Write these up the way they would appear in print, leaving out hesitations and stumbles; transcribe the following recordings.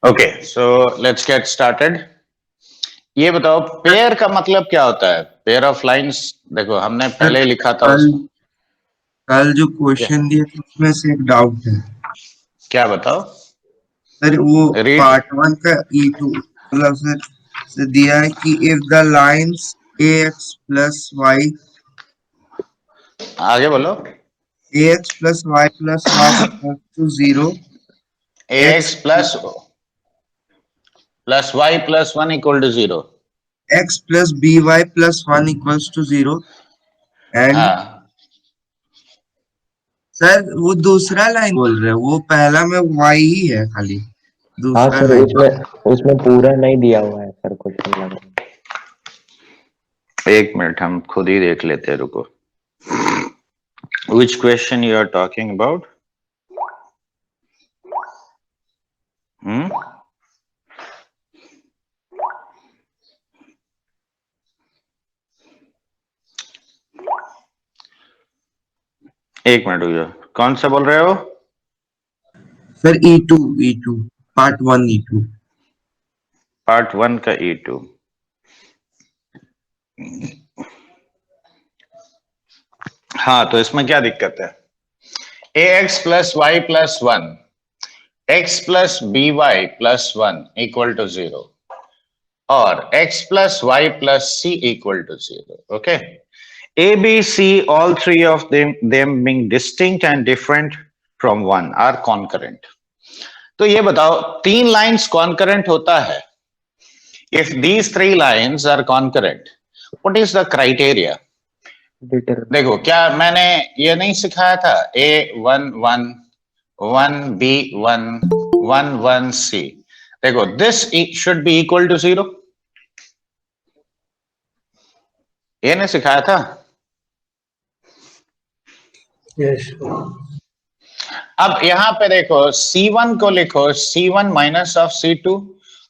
Okay, so let's get started. ये बताओ pair का मतलब क्या होता है? पेयर ऑफ लाइंस देखो हमने सर पहले ही लिखा था कल उसमें। कल जो क्या, क्वेश्चन दिए थे उसमें से एक डाउट है। क्या बताओ? सर वो रीड। पार्ट 1 का E2 मतलब सर दिया है कि इफ द लाइंस ax+y आगे बोलो। ax+y+1 equals to 0 ax x plus Y plus one equal to zero. x+by+1 equals to 0 and हाँ, सर वो दूसरा लाइन बोल रहे हैं, वो पहला में y ही है खाली, हाँ दूसरा सर, लाइन। उसमें उसमें पूरा नहीं दिया हुआ है सर, क्वेश्चन लग रहा एक मिनट हम खुद ही देख लेते हैं, रुको। Which question you are talking about? Hmm, एक मिनट रुको, कौन सा बोल रहे हो? Sir E2 part 1 E2। Part one का E2। हाँ, तो इसमें क्या दिक्कत है? ax plus Y plus one, x plus B Y plus one equal to zero, और x plus y plus c equal to zero. Okay. A, B, C, all three of them being distinct and different from one are concurrent. तो ये बताओ तीन lines concurrent होता है? If these three lines are concurrent, what is the criteria? है। देखो, क्या मैंने ये नहीं सिखाया था? A one one, one B one, one one C। देखो, this should be equal to zero। ये नहीं सिखाया था? यस। अब यहां पे देखो, C1 को लिखो C1 माइनस ऑफ C2,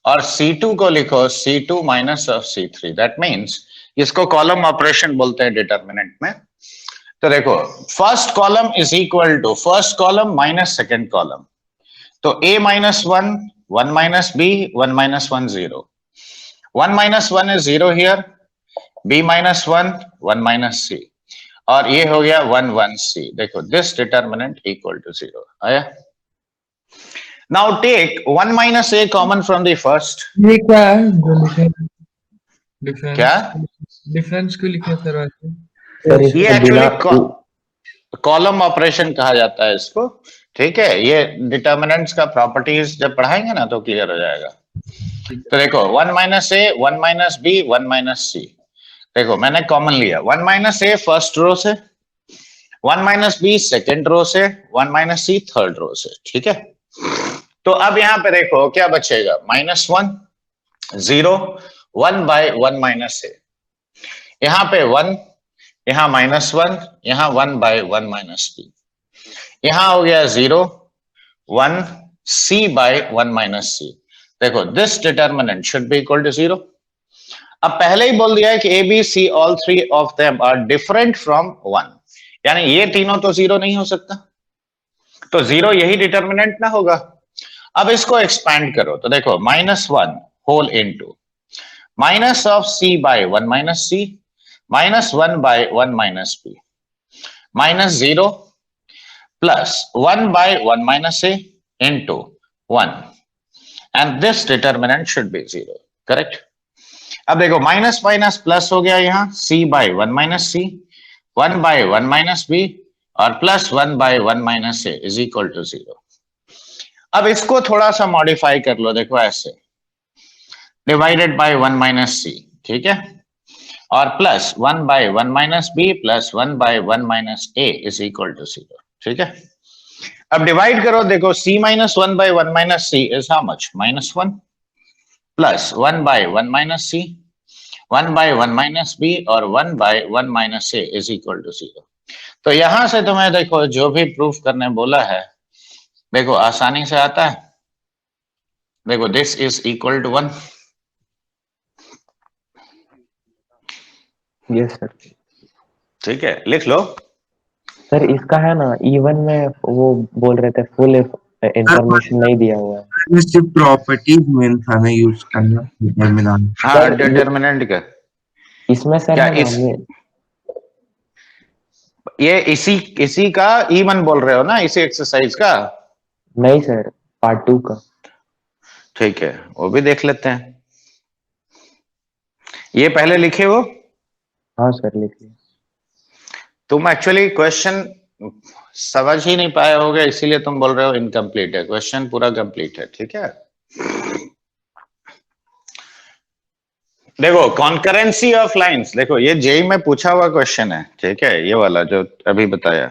और C2 को लिखो C2 minus of C3। That means इसको कॉलम ऑपरेशन बोलते हैं डिटर्मिनेंट में। तो देखो, first column is equal to first column minus second column. तो A minus one, one minus B, one minus one zero, one minus one is zero here, B minus one, one minus C, और ये हो गया one one C. देखो, this determinant equal to zero आया। Now take 1 minus a common from the first. ये क्या है जो लिखे क्या? डिफरेंस? डिफरेंस क्यों लिखे सर वैसे? सर ये इसको बिना एक्चुअली कॉलम ऑपरेशन कहा जाता है इसको। ठीक है, ये डिटर्मिनेंट्स का प्रॉपर्टीज जब पढ़ाएंगे ना तो क्लियर हो जाएगा। तो देखो, one minus A, one minus B, one minus सी। देखो, मैंने कॉमन लिया one minus A first row से, one minus B second row से, one minus C third row से। ठीक है, तो अब यहां पे देखो क्या बचेगा, minus one, zero, one by one minus a, यहां पे वन, यहां माइनस वन, यहां one by one minus b, यहां हो गया zero, one c by one minus सी। देखो, this determinant should be equal to zero. अब पहले ही बोल दिया है कि a b c all three of them are different from one, यानी ये तीनों तो जीरो नहीं हो सकता, तो जीरो यही डिटर्मिनेंट ना होगा। अब इसको एक्सपैंड करो तो देखो, minus one whole into minus of c by one minus c, minus one by one minus b, minus zero, plus one by one minus a into one, and this determinant should be zero. Correct. अब देखो, minus minus plus हो गया, यहां c by one minus c, one by one minus b, और plus one by one minus a is equal to zero. अब इसको थोड़ा सा मॉडिफाई कर लो, देखो ऐसे, divided by one minus c. ठीक है, और plus one by one minus b plus one by one minus a is equal to zero. ठीक है, अब डिवाइड करो, देखो c minus one by one minus c is how much, minus one, plus one by one minus c, one by one minus b, और one by one minus a is equal to zero. तो यहां से तुम्हें देखो जो भी proof करने बोला है, देखो आसानी से आता है। देखो, this is equal to one. Yes sir. ठीक है, लिख लो। सर इसका है ना, इवन में वो बोल रहे थे फुल इंफॉर्मेशन नहीं दिया हुआ है में सिर्फ प्रॉपर्टीज मेन था ना यूज करना डिटरमिनेंट। हाँ सर। डिटर्मिनेंट का इसमें सर क्या हम हमें ये इसी का E1 बोल रहे हो ना, इसी एक्सरसाइज का? नहीं सर, पार्ट 2 का। ठीक है, वो भी देख लेते हैं। ये पहले लिखे हो हाँ सर, लिखिए। तुम, एक्चुअली क्वेश्चन समझ ही नहीं पाए होगे, इसीलिए तुम बोल रहे हो इनकम्प्लीट है। क्वेश्चन पूरा कंप्लीट है, ठीक है। देखो कॉन्करेंसी ऑफ लाइंस, देखो ये जेई में पूछा हुआ क्वेश्चन है, ठीक है, ये वाला जो अभी बताया।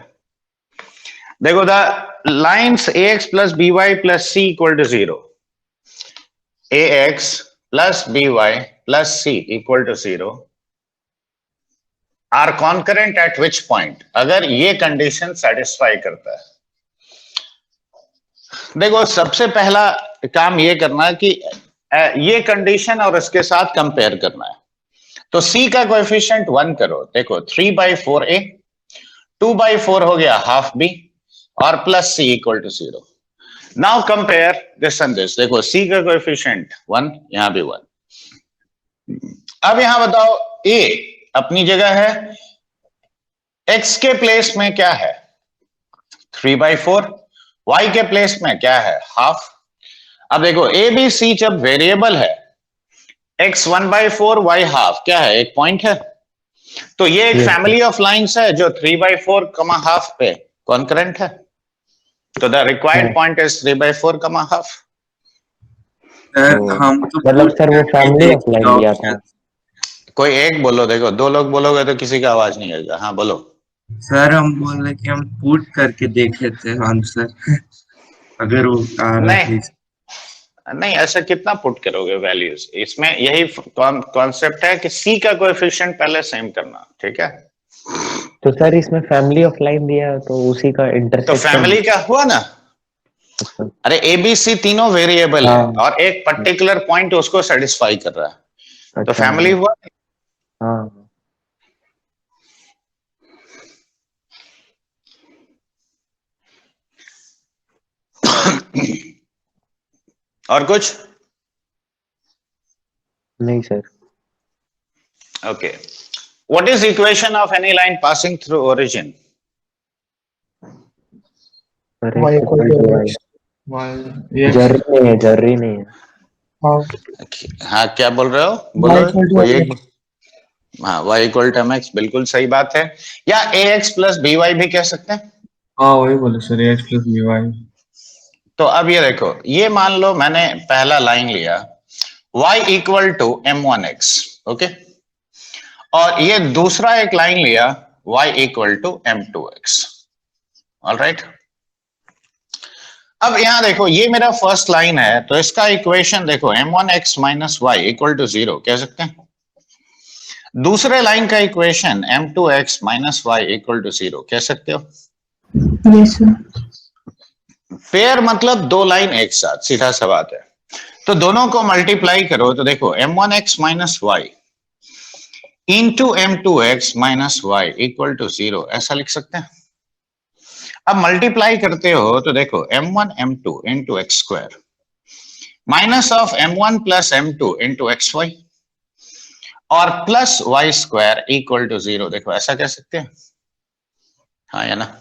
देखो the lines ax plus B Y plus C equal to 0, ax plus B Y plus C equal to 0 are concurrent at which point, अगर ये कंडीशन सेटिस्फाई करता है। देखो सबसे पहला काम ये करना है कि ये कंडीशन और इसके साथ कंपेयर करना है। तो c का कोएफिशिएंट 1 करो, देखो 3/4a, 2/4 हो गया हाफ b, और plus c equal to 0। Now compare this and this, देखो c का कोएफिशिएंट 1, यहां भी 1। अब यहां बताओ a अपनी जगह है, x के प्लेस में क्या है 3/4, y के प्लेस में क्या है हाफ। अब देखो a b c जब वेरिएबल है, x 1/4 y हाफ क्या है, एक पॉइंट है। तो ये एक फैमिली ऑफ लाइंस है जो 3/4 कमा हाफ पे कॉन्करेंट है। तो द रिक्वायर्ड पॉइंट इज 3/4 कमा हाफ। हम तो मतलब सर वो फैमिली ऑफ लाइन दिया था। कोई एक बोलो, देखो दो लोग बोलोगे तो किसी का आवाज नहीं आएगा। हाँ बोलो। सर हम बोल रहे कि हम पुट करके देखे थे आंसर, अगर वो आ रहा है। नहीं ऐसा कितना पुट करोगे वैल्यूज, इसमें यही कॉन्सेप्ट है कि सी का कोएफिशिएंट पहले सेम करना, ठीक है। तो सर इसमें फैमिली ऑफ लाइन दिया है, तो उसी का तो इंटरसेक्शन। फैमिली का हुआ ना, अरे ए बी सी तीनों वेरिएबल है हाँ। और एक पर्टिकुलर पॉइंट उसको सेटिस्फाई कर रहा है, तो अच्छा। फैमिली हुआ। हाँ। और कुछ नहीं sir. Okay, what is equation of any line passing through origin? अरे y equal to y x, y yes, जर्री नहीं है। how हाँ क्या बोल रहे हो, y बोलो equal to कोई x, एक। हाँ y इक्वल टू mx, बिल्कुल सही बात है। या ax प्लस by भी कह सकते हैं। हाँ वही बोले सर, ax plus by। तो अब ये देखो, ये मान लो मैंने पहला लाइन लिया y equal to m1x, okay, और ये दूसरा एक लाइन लिया y equal to m2x, alright. अब यहां देखो ये मेरा फर्स्ट लाइन है, तो इसका इक्वेशन देखो m1x minus y equal to 0 कह सकते हैं। दूसरे लाइन का equation m2x minus y equal to 0 कह सकते हो। Yes sir. पेयर मतलब दो लाइन एक साथ, सीधा सा बात है। तो दोनों को मल्टीप्लाई करो तो देखो m1x minus y into m2x minus y equal to 0, ऐसा लिख सकते हैं। अब मल्टीप्लाई करते हो तो देखो m1 m2 into x square minus of m1 plus m2 into x y और plus y square equal to 0, देखो ऐसा कह सकते हैं। हाँ या ना?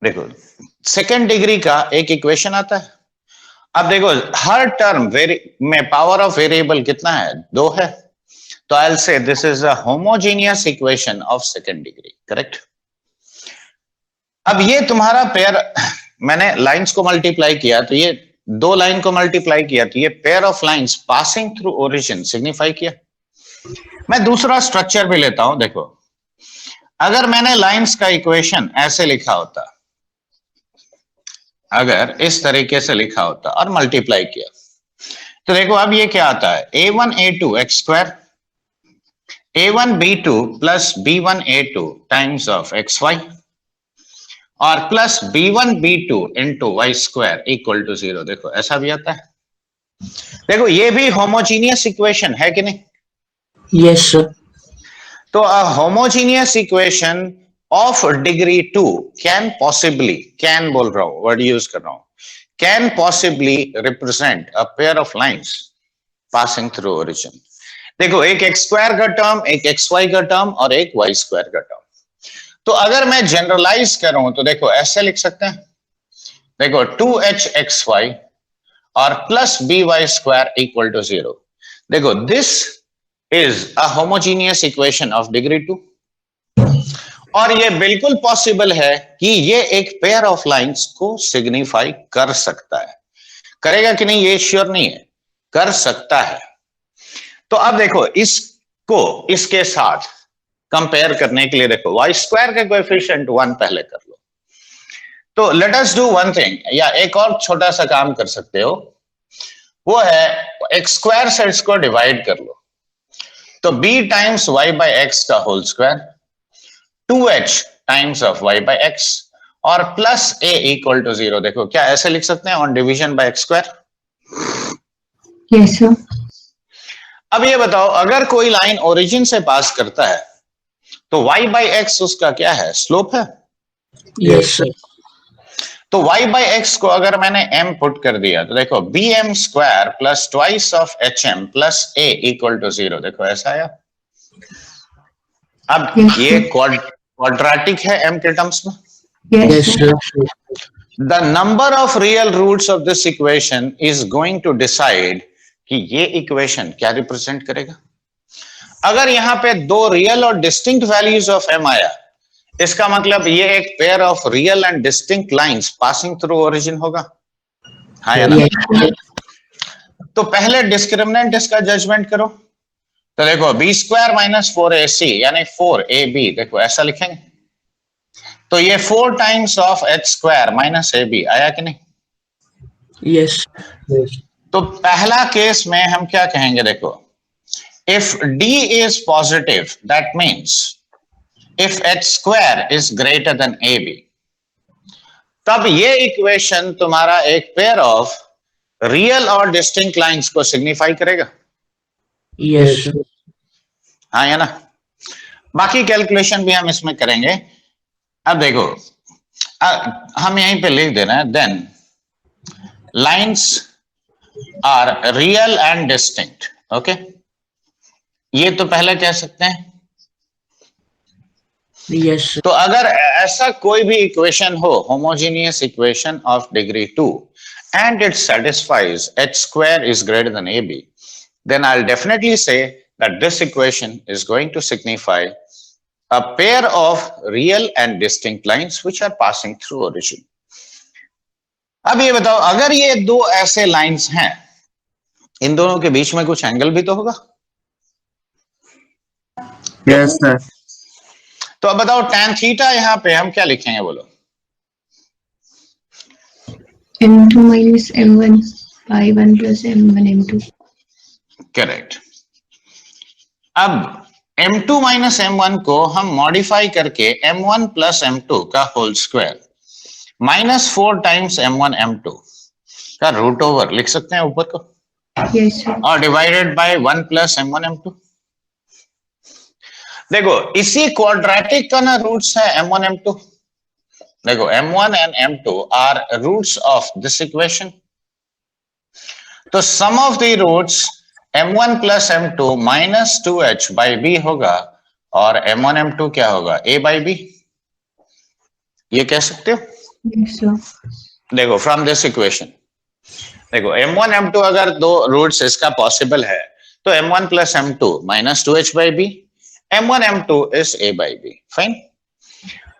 देखो सेकेंड डिग्री का एक इक्वेशन आता है। अब देखो हर टर्म में पावर ऑफ वेरिएबल कितना है, 2 है। तो I will say this is a homogeneous equation of second degree, correct. अब ये तुम्हारा पेयर, मैंने लाइंस को मल्टीप्लाई किया तो ये दो लाइन को मल्टीप्लाई किया तो ये pair of lines passing through origin signify किया। मैं दूसरा स्ट्रक्चर भी लेता हूं, देखो अगर मैंने लाइंस का इक्वेशन ऐसे लिखा होता, अगर इस तरीके से लिखा होता और मल्टीप्लाई किया तो देखो अब ये क्या आता है, a1 a2 x square a1 b2 plus b1 a2 times of x y और plus b1 b2 into y square equal to 0, देखो ऐसा भी आता है। देखो ये भी होमोजीनियस इक्वेशन है कि नहीं? Yes sir. तो homogeneous equation of degree 2 can possibly, can बोल रहा हूं, वर्ड यूज कर रहा हूं, can possibly represent a pair of lines passing through origin. देखो, एक एक्स स्क्वायर का टर्म, एक एक्स वाई का टर्म और एक वाई स्क्वायर का टर्म। तो अगर मैं जनरलाइज करूं तो देखो ऐसे लिख सकते हैं, देखो 2hxy और plus by square equal to 0। देखो, this is a homogeneous equation of degree 2 और ये बिल्कुल पॉसिबल है कि ये एक पेयर ऑफ लाइंस को सिग्निफाई कर सकता है। करेगा कि नहीं ये श्योर नहीं है, कर सकता है। तो अब देखो, इसको इसके साथ कंपेयर करने के लिए देखो, वाई स्क्वायर का कोएफिशिएंट 1 पहले कर लो। तो let us do one thing, या एक और छोटा सा काम कर सकते हो, वो है एक्स स्क्वायर से इसको डिवाइड कर लो। तो b times y by x का whole square, 2h times of y by x और प्लस a इक्वल टू 0। देखो, क्या ऐसे लिख सकते हैं on division by x square? Yes, sir. अब ये बताओ, अगर कोई लाइन ओरिजिन से पास करता है तो y बाई एक्स उसका क्या है, स्लोप है। Yes, sir. तो y बाई एक्स को अगर मैंने m पुट कर दिया तो देखो bm square plus twice of hm plus a equal to 0। देखो ऐसा आया। अब Yes, ये sir. क्वाड्रेटिक है m के टर्म्स में। Yes, sir. The number of real roots of this equation is going to decide कि ये इक्वेशन क्या रिप्रेजेंट करेगा। अगर यहाँ पे दो रियल और डिस्टिंक्ट वैल्यूज ऑफ m आया, इसका मतलब ये एक pair of real and distinct lines passing through origin होगा, हाँ या ना? तो पहले डिस्क्रिमिनेंट इसका जजमेंट करो। तो देखो बी स्क्वायर माइनस 4ac यानी 4ab, देखो ऐसा लिखेंगे। तो ये 4 times of H square minus ab आया कि नहीं? Yes. तो पहला केस में हम क्या कहेंगे, देखो if d is positive that means if h square is greater than ab, तब ये इक्वेशन तुम्हारा एक पेयर ऑफ रियल और डिस्टिंक्ट लाइंस को सिग्निफाई करेगा, Yes. हाँ या ना? बाकी कैलकुलेशन भी हम इसमें करेंगे। अब देखो, हम यहीं पे लिख देना है, then lines are real and distinct. Okay, ये तो पहले कह सकते हैं। Yes. तो अगर ऐसा कोई भी इक्वेशन हो, homogeneous equation of degree 2 and it satisfies h square is greater than ab, then I'll definitely say that this equation is going to signify a pair of real and distinct lines which are passing through origin. अब ये बताओ, अगर ये दो ऐसे lines हैं, इन दोनों के बीच में कुछ एंगल भी तो होगा। Yes, sir. तो अब बताओ tan थीटा यहां पे हम क्या लिखेंगे, बोलो? M2 minus M1 by 1 plus M1 M2. Correct. अब m2 माइनस m1 को हम मॉडिफाई करके m1 प्लस m2 का whole square minus 4 times m1 m2 का रूट ओवर लिख सकते हैं ऊपर को, Yes, sir. और divided by 1 plus m1 m2। देखो इसी क्वाड्रेटिक का ना रूट्स है m1 m2। देखो m1 and m2 are roots of this equation. तो sum of the roots m1 plus m2 minus 2h by b होगा और m1 m2 क्या होगा, a बाई b। ये कह सकते हो। Yes, sir. देखो फ्रॉम दिस इक्वेशन, देखो m1 m2 अगर दो रूट्स इसका पॉसिबल है तो m1 plus m2 minus 2h by b, m1 m2 is a by b। Fine.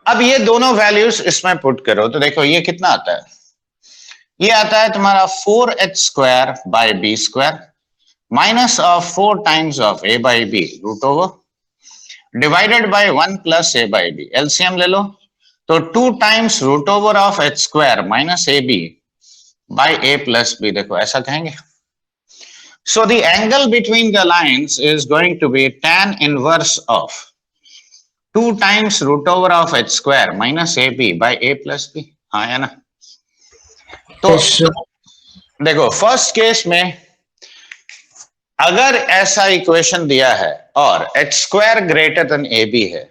अब ये दोनों वैल्यूज इसमें पुट करो तो देखो ये कितना आता है, ये आता है तुम्हारा 4h square by b square minus of 4 times of a by b root over divided by 1 plus a by b। LCM ले लो तो 2 times root over of h square minus ab by a plus b। देखो ऐसा कहेंगे। So the angle between the lines is going to be tan inverse of 2 times root over of h square minus ab by a plus b, हाँ है ना? तो देखो first case में अगर ऐसा इक्वेशन दिया है और h square greater than ab है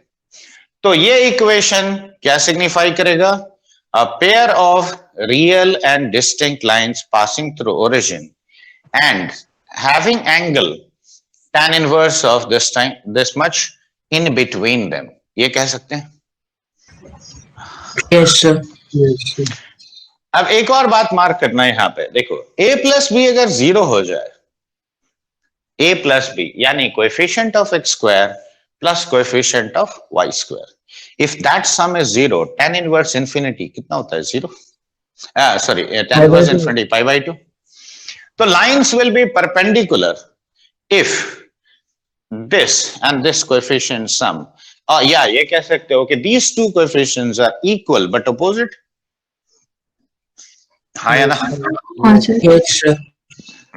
तो ये इक्वेशन क्या सिग्निफाई करेगा? अ pair of real and distinct lines passing through origin and having angle tan inverse of this much in between them, ये कह सकते हैं। Yes sir. अब एक और बात मार्क करना है यहां पे, देखो a प्लस बी अगर 0 हो जाए, a प्लस बी यानी coefficient of x square plus coefficient of y square, if that some is 0, tan inverse infinity कितना होता है? 0, sorry tan inverse infinity pi by 2। तो lines will be perpendicular if this and this coefficient sum, या ये कह सकते हो कि these two coefficients are equal but opposite, हाँ या ना? हाँ सर। Yes sir.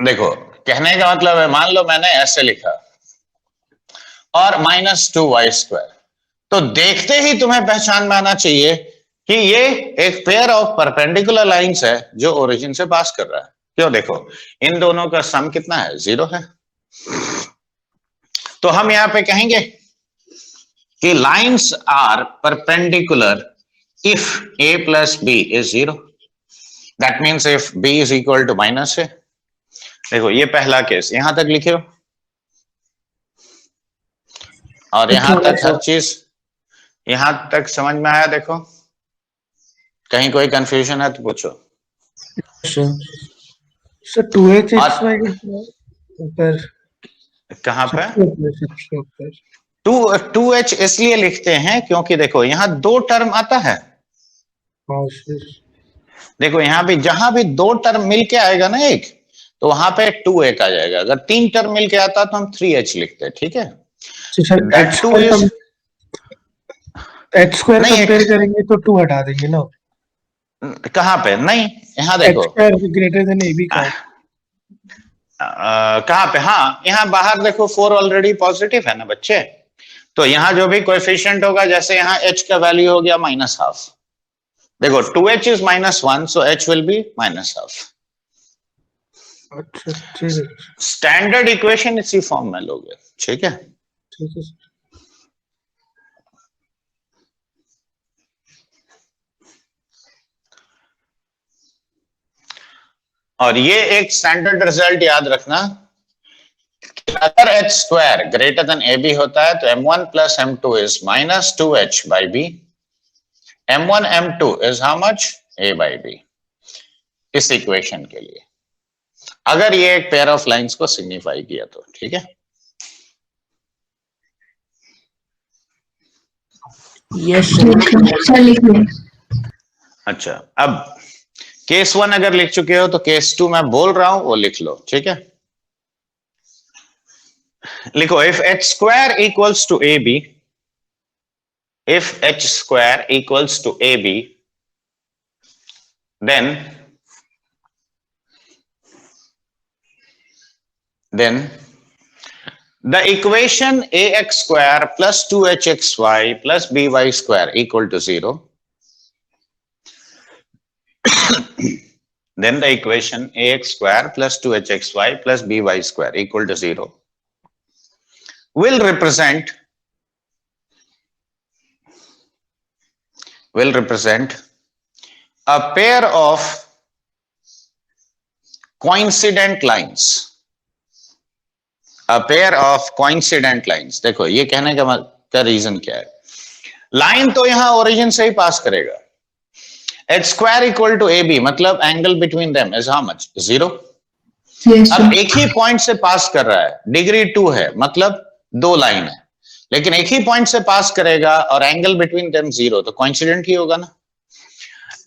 देखो कहने का मतलब है, मान लो मैंने ऐसे लिखा और -2y², तो देखते ही तुम्हें पहचान में आना चाहिए कि ये एक पेयर ऑफ परपेंडिकुलर लाइंस है जो ओरिजिन से पास कर रहा है। क्यों? देखो इन दोनों का सम कितना है? 0 है। तो हम यहां पे कहेंगे कि lines are perpendicular if a plus B is 0, that means if b is equal to -a। देखो ये पहला केस यहां तक लिखे हो, और यहां तक हर चीज यहां तक समझ में आया? देखो कहीं कोई कंफ्यूजन है तो पूछो। सर 2hxy ऊपर कहां पे? सबसे ऊपर 2h इसलिए लिखते हैं क्योंकि देखो यहां 2 टर्म आता है। हाँ सर। देखो यहां भी जहां भी 2 टर्म मिलके आएगा ना एक, तो वहां पे 2h आ जाएगा। अगर 3 टर्म मिलके आता तो हम 3h लिखते हैं, ठीक है? Sir That two is- h square नहीं, कंपेयर करेंगे तो 2 हटा देंगे ना। कहां पे? नहीं, यहां h देखो स्क्वायर ग्रेटर देन ab का। कहां पे? हाँ यहाँ बाहर देखो 4 ऑलरेडी पॉजिटिव है ना बच्चे, तो यहाँ जो भी कोएफिशिएंट होगा, जैसे यहाँ h का वैल्यू हो गया -12, देखो 2h is -1, so h will be -12। अच्छा ठीक है स्टैंडर्ड इक्वेशन इसी फॉर्म में लोगे, ठीक है? ठीक है सर। और ये एक स्टैंडर्ड रिजल्ट याद रखना, अगर h square greater than ab होता है तो m1 plus m2 is -2h by b, m1 m2 is how much? a by b, इस इक्वेशन के लिए, अगर ये एक पेयर ऑफ लाइंस को सिग्निफाई किया तो, ठीक है? यस सर लिख लो। अच्छा, अब केस 1 अगर लिख चुके हो तो केस 2 मैं बोल रहा हूं वो लिख लो, ठीक है? लिखो if h square equals to ab, if h square equals to ab, then the equation ax square plus 2hxy plus by square equal to 0, then the equation ax square plus 2hxy plus by square equal to 0 will represent a pair of coincident lines, a pair of coincident lines। देखो ये कहने का reason क्या है? Line तो यहां origin से ही पास करेगा, h square equal to ab, मतलब angle between them is how much? 0। Yes अब सर। एक ही पॉइंट से पास कर रहा है, डिग्री 2 है, मतलब 2 लाइन है, लेकिन एक ही पॉइंट से पास करेगा और एंगल बिटवीन देम 0, तो कोइंसिडेंट ही होगा ना।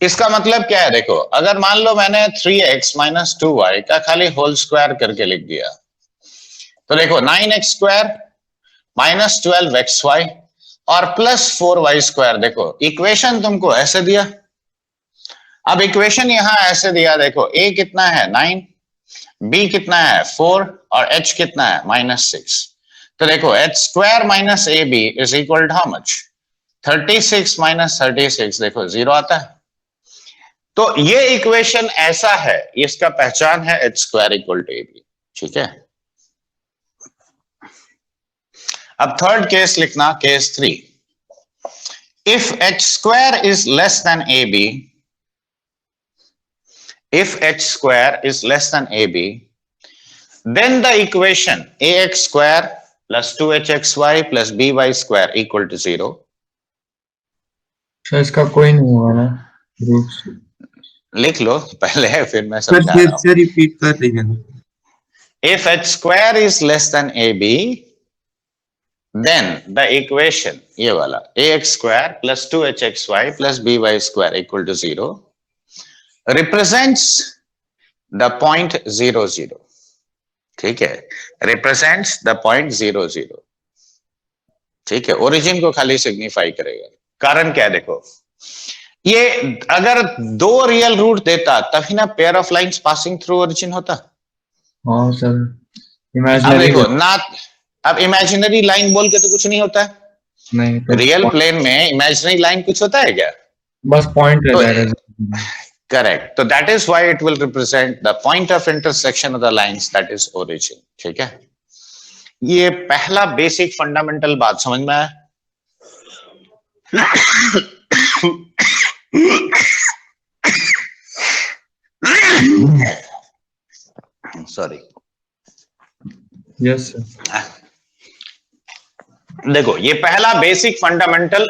इसका मतलब क्या है? देखो अगर मान लो मैंने 3x - 2y का खाली होल स्क्वायर करके लिख दिया, तो देखो 9x स्क्वायर -12xy और +4y स्क्वायर, देखो इक्वेशन तुमको ऐसे दिया। अब इक्वेशन यहां ऐसे दिया, देखो a कितना है 9, b कितना है 4 और h कितना है -6, तो देखो h square minus ab is equal to how much? 36 - 36, देखो 0 आता है। तो ये इक्वेशन ऐसा है, इसका पहचान है h square equal to ab, ठीक है? अब थर्ड केस लिखना, case 3। if h square is less than ab, if h square is less than ab, then the equation ax square plus 2hxy plus by square equal to 0. अच्छा इसका कोई नहीं हुआ ना रूट्स लिख लो पहले फिर मैं सर समझा फिर रहा हूं. से रिपीट कर दीजिए ना. If h square is less than ab, then the equation ये वाला ax square plus 2hxy plus by square equal to 0 represents the point 0 0. ठीक है, represents the point 0 0. ठीक है, ओरिजिन को खाली सिग्निफाई करेगा. कारण क्या है देखो, ये अगर दो रियल रूट देता तभी ना pair of lines passing through origin होता. हाँ सर अब इमेजिनरी देखो ना, अब इमेजिनरी लाइन बोल के तो कुछ नहीं होता है. नहीं तो रियल प्लेन में इमेजिनरी लाइन कुछ होता है क्या? बस पॉइंट तो रहता है. करेक्ट. तो that is why it will represent the point of intersection of the lines, that is origin. ठीक है, ये पहला बेसिक फंडामेंटल बात समझ में आया. सॉरी. Yes sir. देखो ये पहला बेसिक फंडामेंटल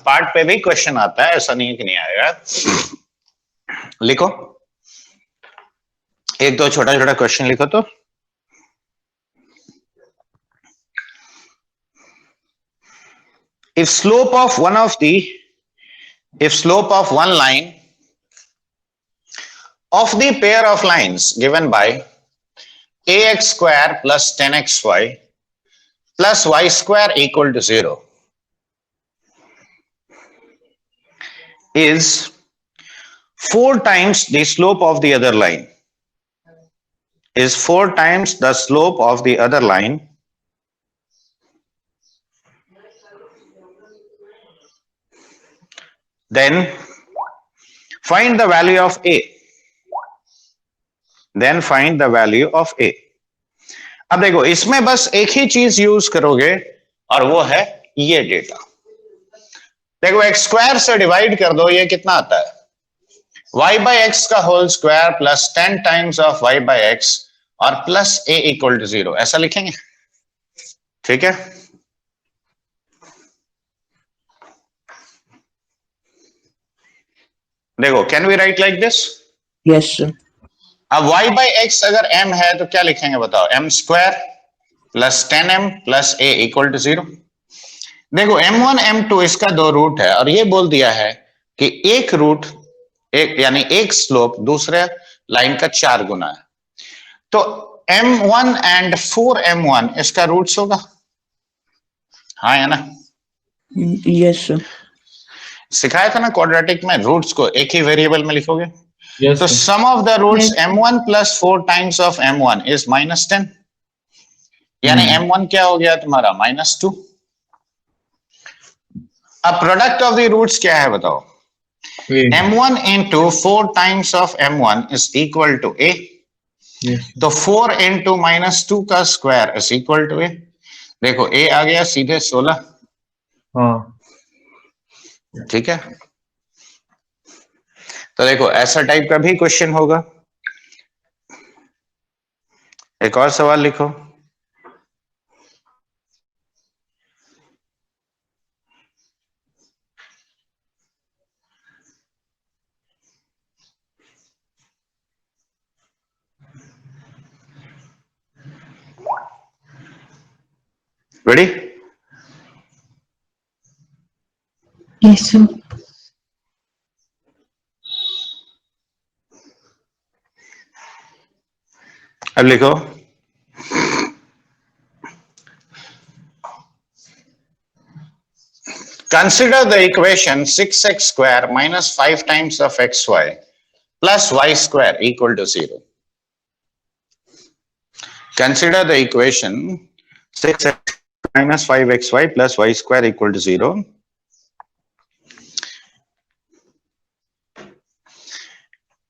पार्ट पे भी क्वेश्चन आता है, ऐसा नहीं है कि नहीं आएगा. लिखो एक दो छोटा छोटा क्वेश्चन लिखो. तो if slope of one line of the pair of lines given by ax square plus 10xy plus y square equal to 0 is 4 times the slope of the other line, is 4 times the slope of the other line, then find the value of a. Then find the value of a. अब देखो इसमें बस एक ही चीज use करोगे और वो है ये डेटा. देखो x स्क्वायर से डिवाइड कर दो, ये कितना आता है? y by x का whole square plus 10 times of y by x और प्लस a इक्वल टू 0, ऐसा लिखेंगे. ठीक है, देखो can we write like this? Yes sir. अब y by x अगर m है तो क्या लिखेंगे बताओ? m square plus 10m plus a equal to 0. देखो m1 m2 इसका दो रूट है और ये बोल दिया है कि एक रूट एक यानी एक स्लोप दूसरे लाइन का 4 गुना है. तो m1 एंड 4m1 इसका रूट्स होगा. हाँ है ना? Yes sir. सिखाया था ना क्वाड्रेटिक में, रूट्स को एक ही वेरिएबल में लिखोगे. यस तो sum of the roots m1 plus 4 times of m1 is -10, यानी m1 क्या हो गया तुम्हारा? -2. अब प्रोडक्ट ऑफ द रूट्स क्या है बताओ? m1 into 4 times of m1 is equal to a. तो 4 into -2 का square is equal to a. देखो a आ गया सीधे 16. हाँ ठीक है, तो देखो ऐसा टाइप का भी क्वेश्चन होगा. एक और सवाल लिखो. रेडी? Yes, sir. अब लिखो consider the equation 6x square minus 5 times of xy plus y square equal to 0. Consider the equation 6x minus 5xy plus y square equal to 0.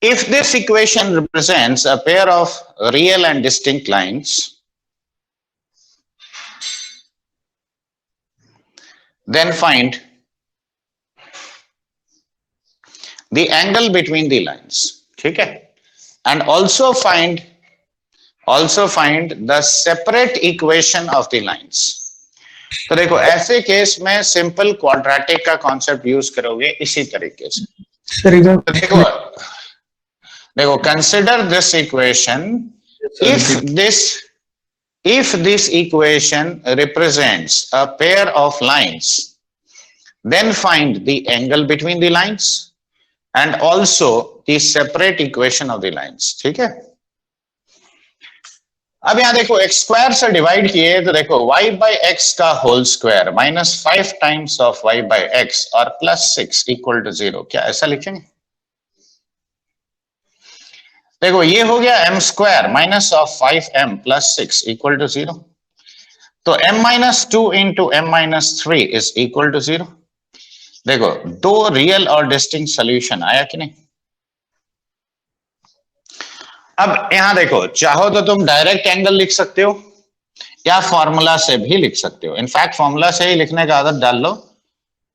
If this equation represents a pair of real and distinct lines, then find the angle between the lines, ठीक है, and also find the separate equation of the lines. तो देखो ऐसे case में simple quadratic का concept use करोगे इसी तरीके से. सर इधर तो देखो consider this equation. If this equation represents a pair of lines, then find the angle between the lines and also the separate equation of the lines. ठीक है. अब यहां देखो x स्क्वायर से डिवाइड किए तो देखो y by x का whole square -5 times of y by x और +6 इक्वल टू 0. क्या ऐसा लिखेंगे? देखो ये हो गया m square -5m + 6 equal to 0. तो m-2 into m-3 is equal to 0. देखो दो रियल और डिस्टिंक्ट सॉल्यूशन आया कि नहीं. अब यहां देखो चाहो तो तुम डायरेक्ट एंगल लिख सकते हो या फॉर्मूला से भी लिख सकते हो. इनफैक्ट फॉर्मूला से ही लिखने का आदत डाल लो.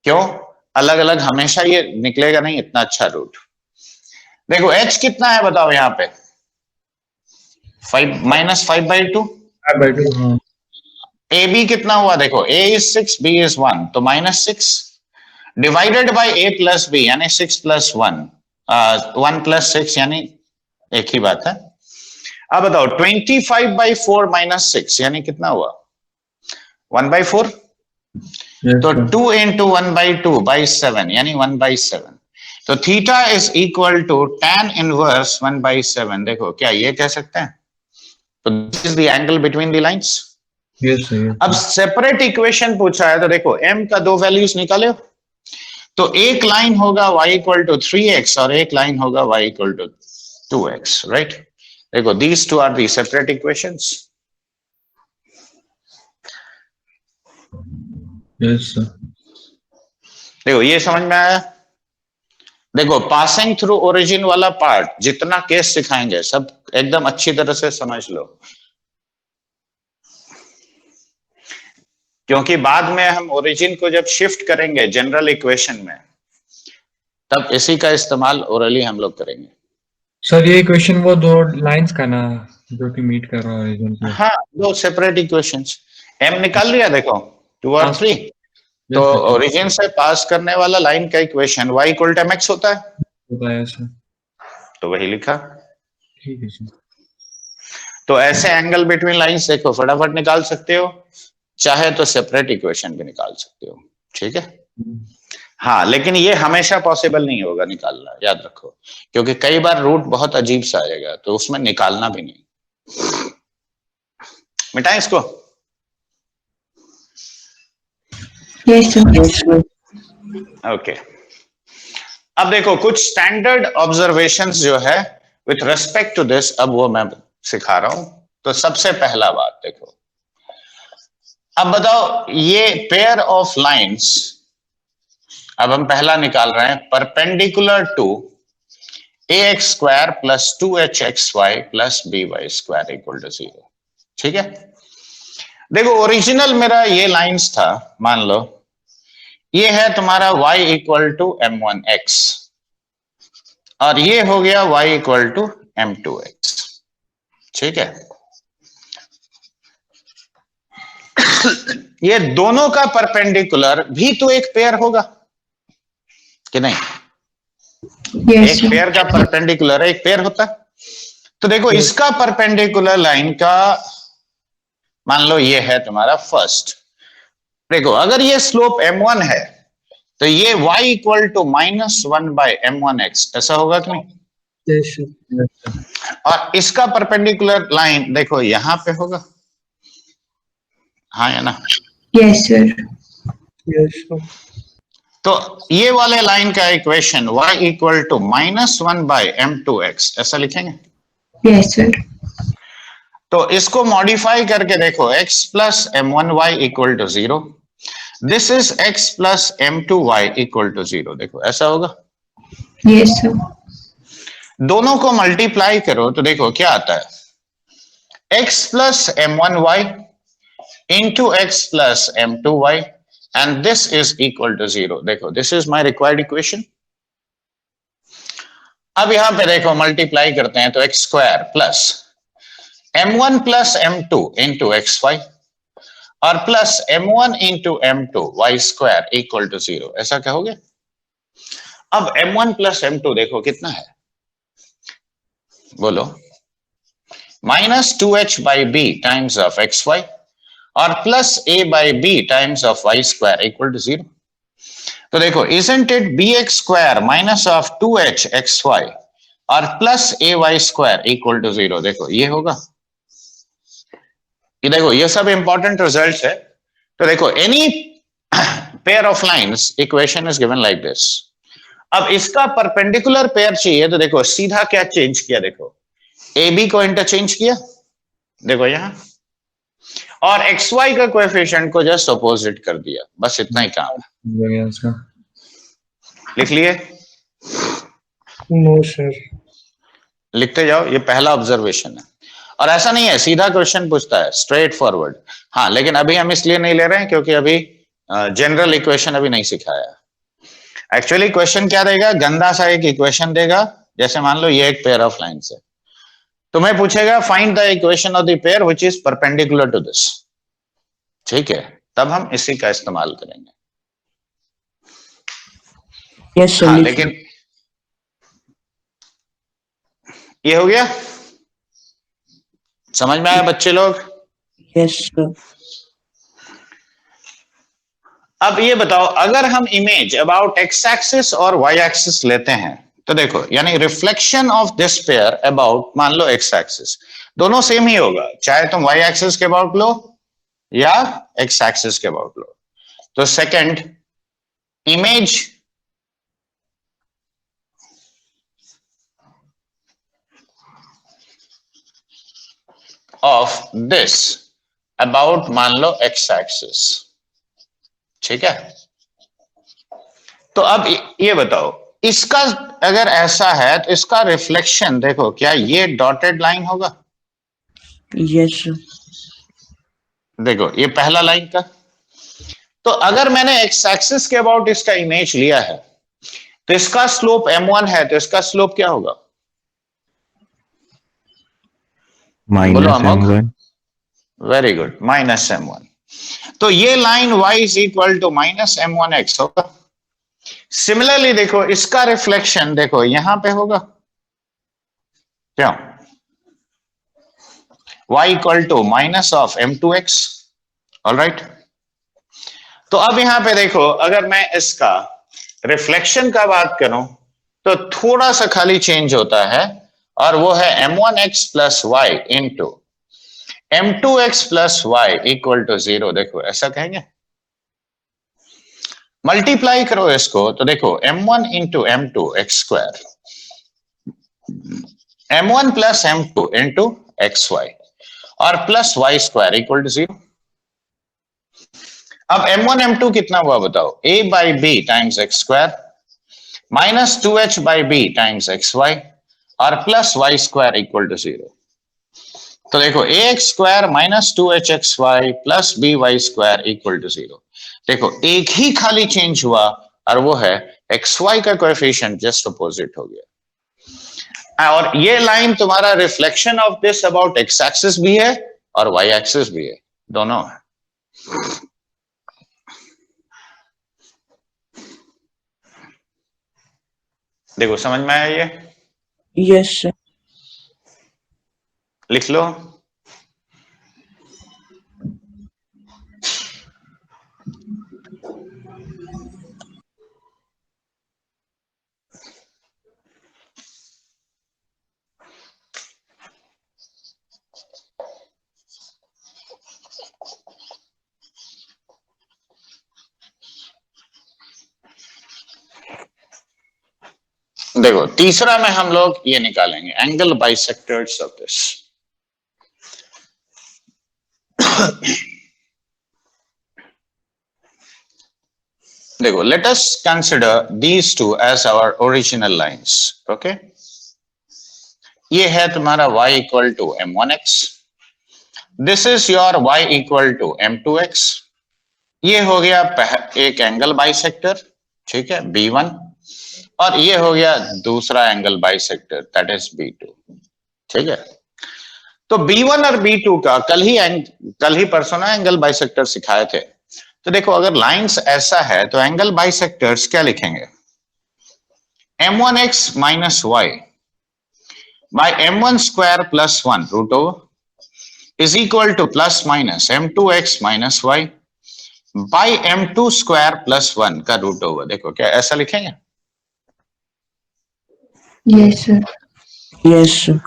क्यों? अलग अलग हमेशा ये निकलेगा नहीं इतना अच्छा रूट. देखो h कितना है बताओ यहाँ पे? 5 -5/2. हाँ. AB कितना हुआ? देखो a is 6, b is 1, तो -6 divided by a plus b यानी 6 + 1, 1 + 6 यानी एक ही बात है. अब बताओ 25/4 - 6 यानी कितना हुआ? 1/4. तो 2 into 1/2/7 यानी 1/7. तो theta is equal to tan inverse 1/7. देखो क्या ये कह सकते हैं? तो this is the angle between the lines. अब सेपरेट इक्वेशन पूछा है तो देखो m का दो वैल्यूज निकाले. तो एक लाइन होगा y = 3x और एक लाइन होगा y = 2x, right? देखो these two are the separate equations. Yes, sir. देखो ये समझ में आया. देखो पासिंग थ्रू ओरिजिन वाला पार्ट जितना केस सिखाएंगे सब एकदम अच्छी तरह से समझ लो, क्योंकि बाद में हम ओरिजिन को जब शिफ्ट करेंगे जनरल इक्वेशन में तब इसी का इस्तेमाल ओरली हम लोग करेंगे. सर ये इक्वेशन वो दो लाइंस का ना जो कि मीट कर रहा है ओरिजिन को. हाँ दो सेपरेट इक्वेशंस. m निकाल लिया देखो 2 और 3. तो ओरिजिन से पास करने वाला लाइन का इक्वेशन y = mx होता है. बताया सर. तो वही लिखा. ठीक है सर. तो ऐसे एंगल बिटवीन लाइंस देखो फटाफट निकाल सकते हो, चाहे तो सेपरेट इक्वेशन भी निकाल सकते हो. ठीक है. हाँ लेकिन ये हमेशा पॉसिबल नहीं होगा निकालना, याद रखो, क्योंकि कई बार रूट बहुत अजीब सा आएगा तो उसमें निकालना भी नहीं. मिटाएं इसको. Yes, sir. ओके. अब देखो कुछ स्टैंडर्ड ऑब्जर्वेशंस जो है विथ रेस्पेक्ट टू दिस, अब वो मैं सिखा रहा हूं. तो सबसे पहला बात देखो, अब बताओ ये पेयर ऑफ लाइंस, अब हम पहला निकाल रहे हैं perpendicular to ax² + 2hxy + by² = 0. ठीक है. देखो ओरिजिनल मेरा ये लाइंस था, मान लो ये है तुम्हारा y = m1x और ये हो गया y = m2x. ठीक है. ये दोनों का परपेंडिकुलर भी तो एक पेयर होगा कि नहीं? Yes, एक sir. पेयर का परपेंडिकुलर एक पेयर होता है. तो देखो इसका परपेंडिकुलर लाइन का मान लो ये है तुम्हारा फर्स्ट. देखो अगर ये स्लोप m1 है तो ये y = -1/m1x ऐसा होगा कि नहीं? Yes, sir. और इसका परपेंडिकुलर लाइन देखो यहां पे होगा. हाँ या ना? Yes, sir. Yes, sir. तो ये वाले लाइन का इक्वेशन y = -1/m2x ऐसा लिखेंगे. Yes, sir. तो इसको मॉडिफाई करके देखो x + m1y = 0. This is x + m2y = 0. देखो ऐसा होगा. Yes, sir. दोनों को मल्टीप्लाई करो तो देखो क्या आता है, x + m1y into x + m2y and this is equal to 0. देखो this is my required equation. अब यहां पे देखो मल्टीप्लाई करते हैं तो x square plus m1 plus m2 into x y और plus m1 into m2 y square equal to 0, ऐसा कहोगे। अब m1 प्लस m2 देखो कितना है, बोलो, minus 2h by b times of x y और plus a by b times of y square equal to 0। तो देखो isn't it bx square minus of 2h xy और plus ay square equal to 0। देखो ये होगा, ये देखो ये सब इंपॉर्टेंट रिजल्ट है। तो देखो any pair of lines equation is given like this. अब इसका परपेंडिकुलर पेयर चाहिए तो देखो सीधा क्या चेंज किया, देखो ए बी को इंटरचेंज किया, देखो यहां, और एक्स वाई का कोएफिशिएंट को जस्ट अपोजिट कर दिया, बस इतना ही काम है। लिख लिए? No sir. लिखते जाओ, ये पहला ऑब्जर्वेशन है। और ऐसा नहीं है सीधा क्वेश्चन पूछता है, स्ट्रेट फॉरवर्ड। हाँ, लेकिन अभी हम इसलिए नहीं ले रहे हैं क्योंकि अभी जनरल इक्वेशन अभी नहीं सिखाया। एक्चुअली क्वेश्चन क्या देगा, गंदा सा एक इक्वेशन देगा, जैसे मान लो ये एक पेयर ऑफ लाइंस है, तुम्हें पूछेगा find the equation of the pair which is perpendicular to this, ठीक है, तब हम इसी का इस्तेमाल करेंगे। Yes sir. हाँ, लेकिन ये हो गया, समझ में आया बच्चे लोग? Yes sir. अब ये बताओ, अगर हम इमेज अबाउट एक्स एक्सिस और वाई एक्सिस लेते हैं तो देखो, यानी reflection of this pair about, मान लो एक्स एक्सिस, दोनों सेम ही होगा, चाहे तुम वाई एक्सिस के अबाउट लो या एक्स एक्सिस के अबाउट लो। तो second, image of this about, मान लो एक्स एक्सिस, ठीक है। तो अब ये बताओ, इसका अगर ऐसा है तो इसका रिफ्लेक्शन देखो, क्या ये डॉटेड लाइन होगा? Yes sir. देखो ये पहला लाइन का। तो अगर मैंने एक्स एक्सिस के अबाउट इसका इमेज लिया है तो इसका स्लोप m1 है, तो इसका स्लोप क्या होगा? बोलो -m1। Very good, minus m1। तो ये line y is equal to minus m1x होगा। सिमिलरली देखो इसका रिफ्लेक्शन देखो यहां पे होगा, क्यों? y equal to minus of m2x, alright. तो अब यहां पे देखो, अगर मैं इसका रिफ्लेक्शन का बात करूं तो थोड़ा सा खाली चेंज होता है, और वो है m1x plus Y into m2x plus Y equal to 0। देखो ऐसा कहेंगे, मल्टीप्लाई करो इसको तो देखो m1 into m2 x square, m1 plus m2 into x y और plus y square equal to 0। अब m1 m2 कितना हुआ बताओ? a by b times x square minus 2h by b times x y और plus y square equal to 0। तो देखो ax square minus 2h x y plus B y square equal to 0। देखो एक ही खाली change हुआ, और वो है एक्स वाई का कोएफिशिएंट जस्ट अपोजिट हो गया। और ये लाइन तुम्हारा reflection of this about x axis भी है और वाई एक्सिस भी है, दोनों है। देखो समझ में आया ये? Yes sir. लिख लो। देखो तीसरा में हम लोग ये निकालेंगे, एंगल बाइसेक्टर्स ऑफ दिस। देखो let us consider these two as our original lines, okay. ये है तुम्हारा y equal to m1x, this is your y equal to m2x। ये हो गया एक एंगल बाइसेक्टर, ठीक है, B1। और ये हो गया दूसरा angle bisector, that is B2। ठीक है, तो B1 और B2 का कल ही परसों ना एंगल बाइसेक्टर सिखाए थे। तो देखो अगर लाइंस ऐसा है तो एंगल बाइसेक्टर्स क्या लिखेंगे, m1x minus y by m1 square plus 1 root over is equal to plus minus m2x minus y by m2 square plus 1 का रूट ओवर। देखो क्या ऐसा लिखेंगे, Yes, sir. Yes, sir.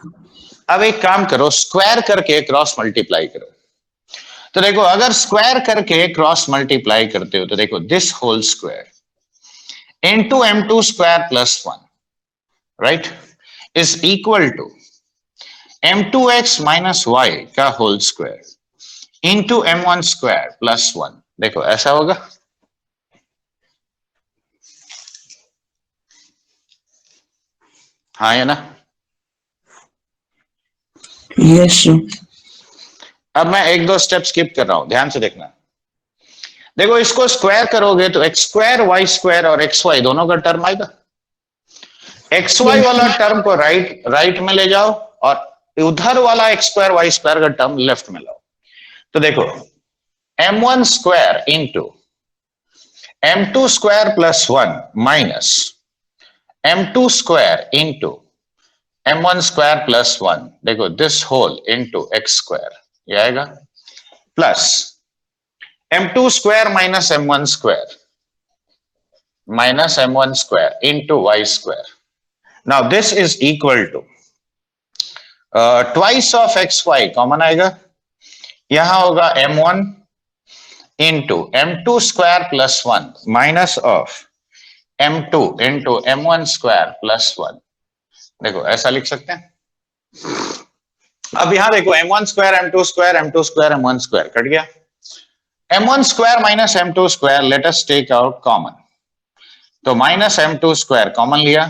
अब एक काम करो, स्क्वायर करके क्रॉस मल्टीप्लाई करो। तो देखो अगर स्क्वायर करके क्रॉस मल्टीप्लाई करते हो तो देखो this whole square into m2 square plus 1 right is equal to m2x minus y का whole square into m1 square plus 1। देखो ऐसा होगा, हाँ या ना? Yes, sir. अब मैं एक दो स्टेप स्किप कर रहा हूं, ध्यान से देखना। देखो इसको स्क्वायर करोगे तो एक्स स्क्वायर वाई स्क्वायर और एक्स वाई दोनों का टर्म आएगा। एक्स वाई वाला टर्म को राइट में ले जाओ और उधर वाला एक्स स्क्वायर वाई स्क्वायर का टर्म लेफ्ट में लाओ। तो देखो m1 square into m2 square plus 1 minus m2 square into m1 square plus 1, देखो this whole into x square, ये आएगा plus m2 square minus m1 square into y square. Now this is equal to twice of x Y common आएगा, यहां होगा m1 into m2 square plus 1 minus of m2 into m1 square plus 1। देखो ऐसा लिख सकते हैं। अब यहां देखो m1 square m2 square m2 square m1 square cut गया, m1 square minus m2 square let us take out common, तो माइनस m2 स्क्वायर कॉमन लिया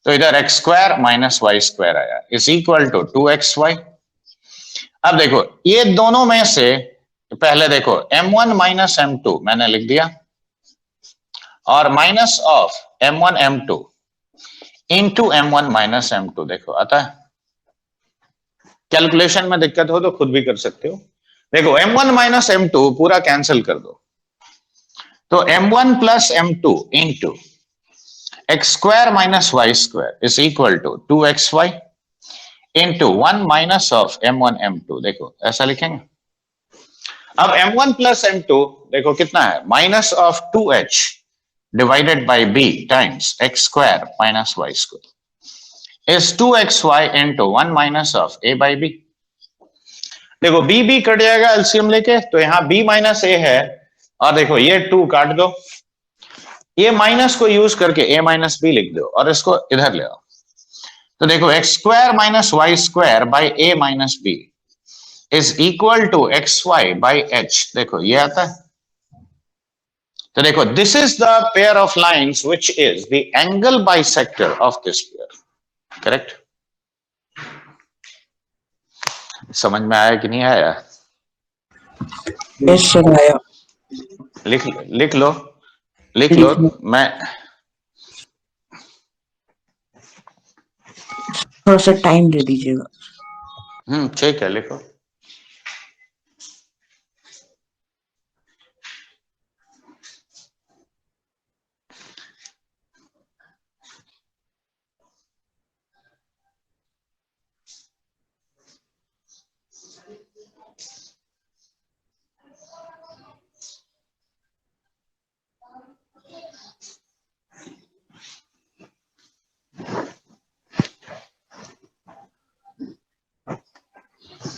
तो इधर x square minus y square आया इज इक्वल टू 2xy। अब देखो ये दोनों में से पहले देखो m1 माइनस m2 मैंने लिख दिया और minus of m1 m2 into m1 minus m2, देखो आता है। कैलकुलेशन में दिक्कत हो तो खुद भी कर सकते हो। देखो m1 माइनस m2 पूरा कैंसिल कर दो, तो m1 plus m2 into x square minus y square is equal to 2xy into 1 minus of m1 m2, देखो ऐसा लिखेंगे। अब m1 प्लस m2 देखो कितना है, minus of 2h divided by b times x square minus y square is 2xy into 1 minus of a by b। देखो b cut जाएगा LCM लेके, तो यहां b माइनस a है और देखो ये 2 काट दो, ये माइनस को यूज करके a माइनस b लिख दो और इसको इधर ले आओ। तो देखो x square minus y square by a minus b is equal to x y by h, देखो ये आता है। तो देखो this is the pair of lines which is the angle bisector of this pair, correct? समझ में आया कि नहीं आया? Yes, sir. आया। लिख लो। मैं थोड़ा सा टाइम दे दीजिएगा। ठीक है, लिखो।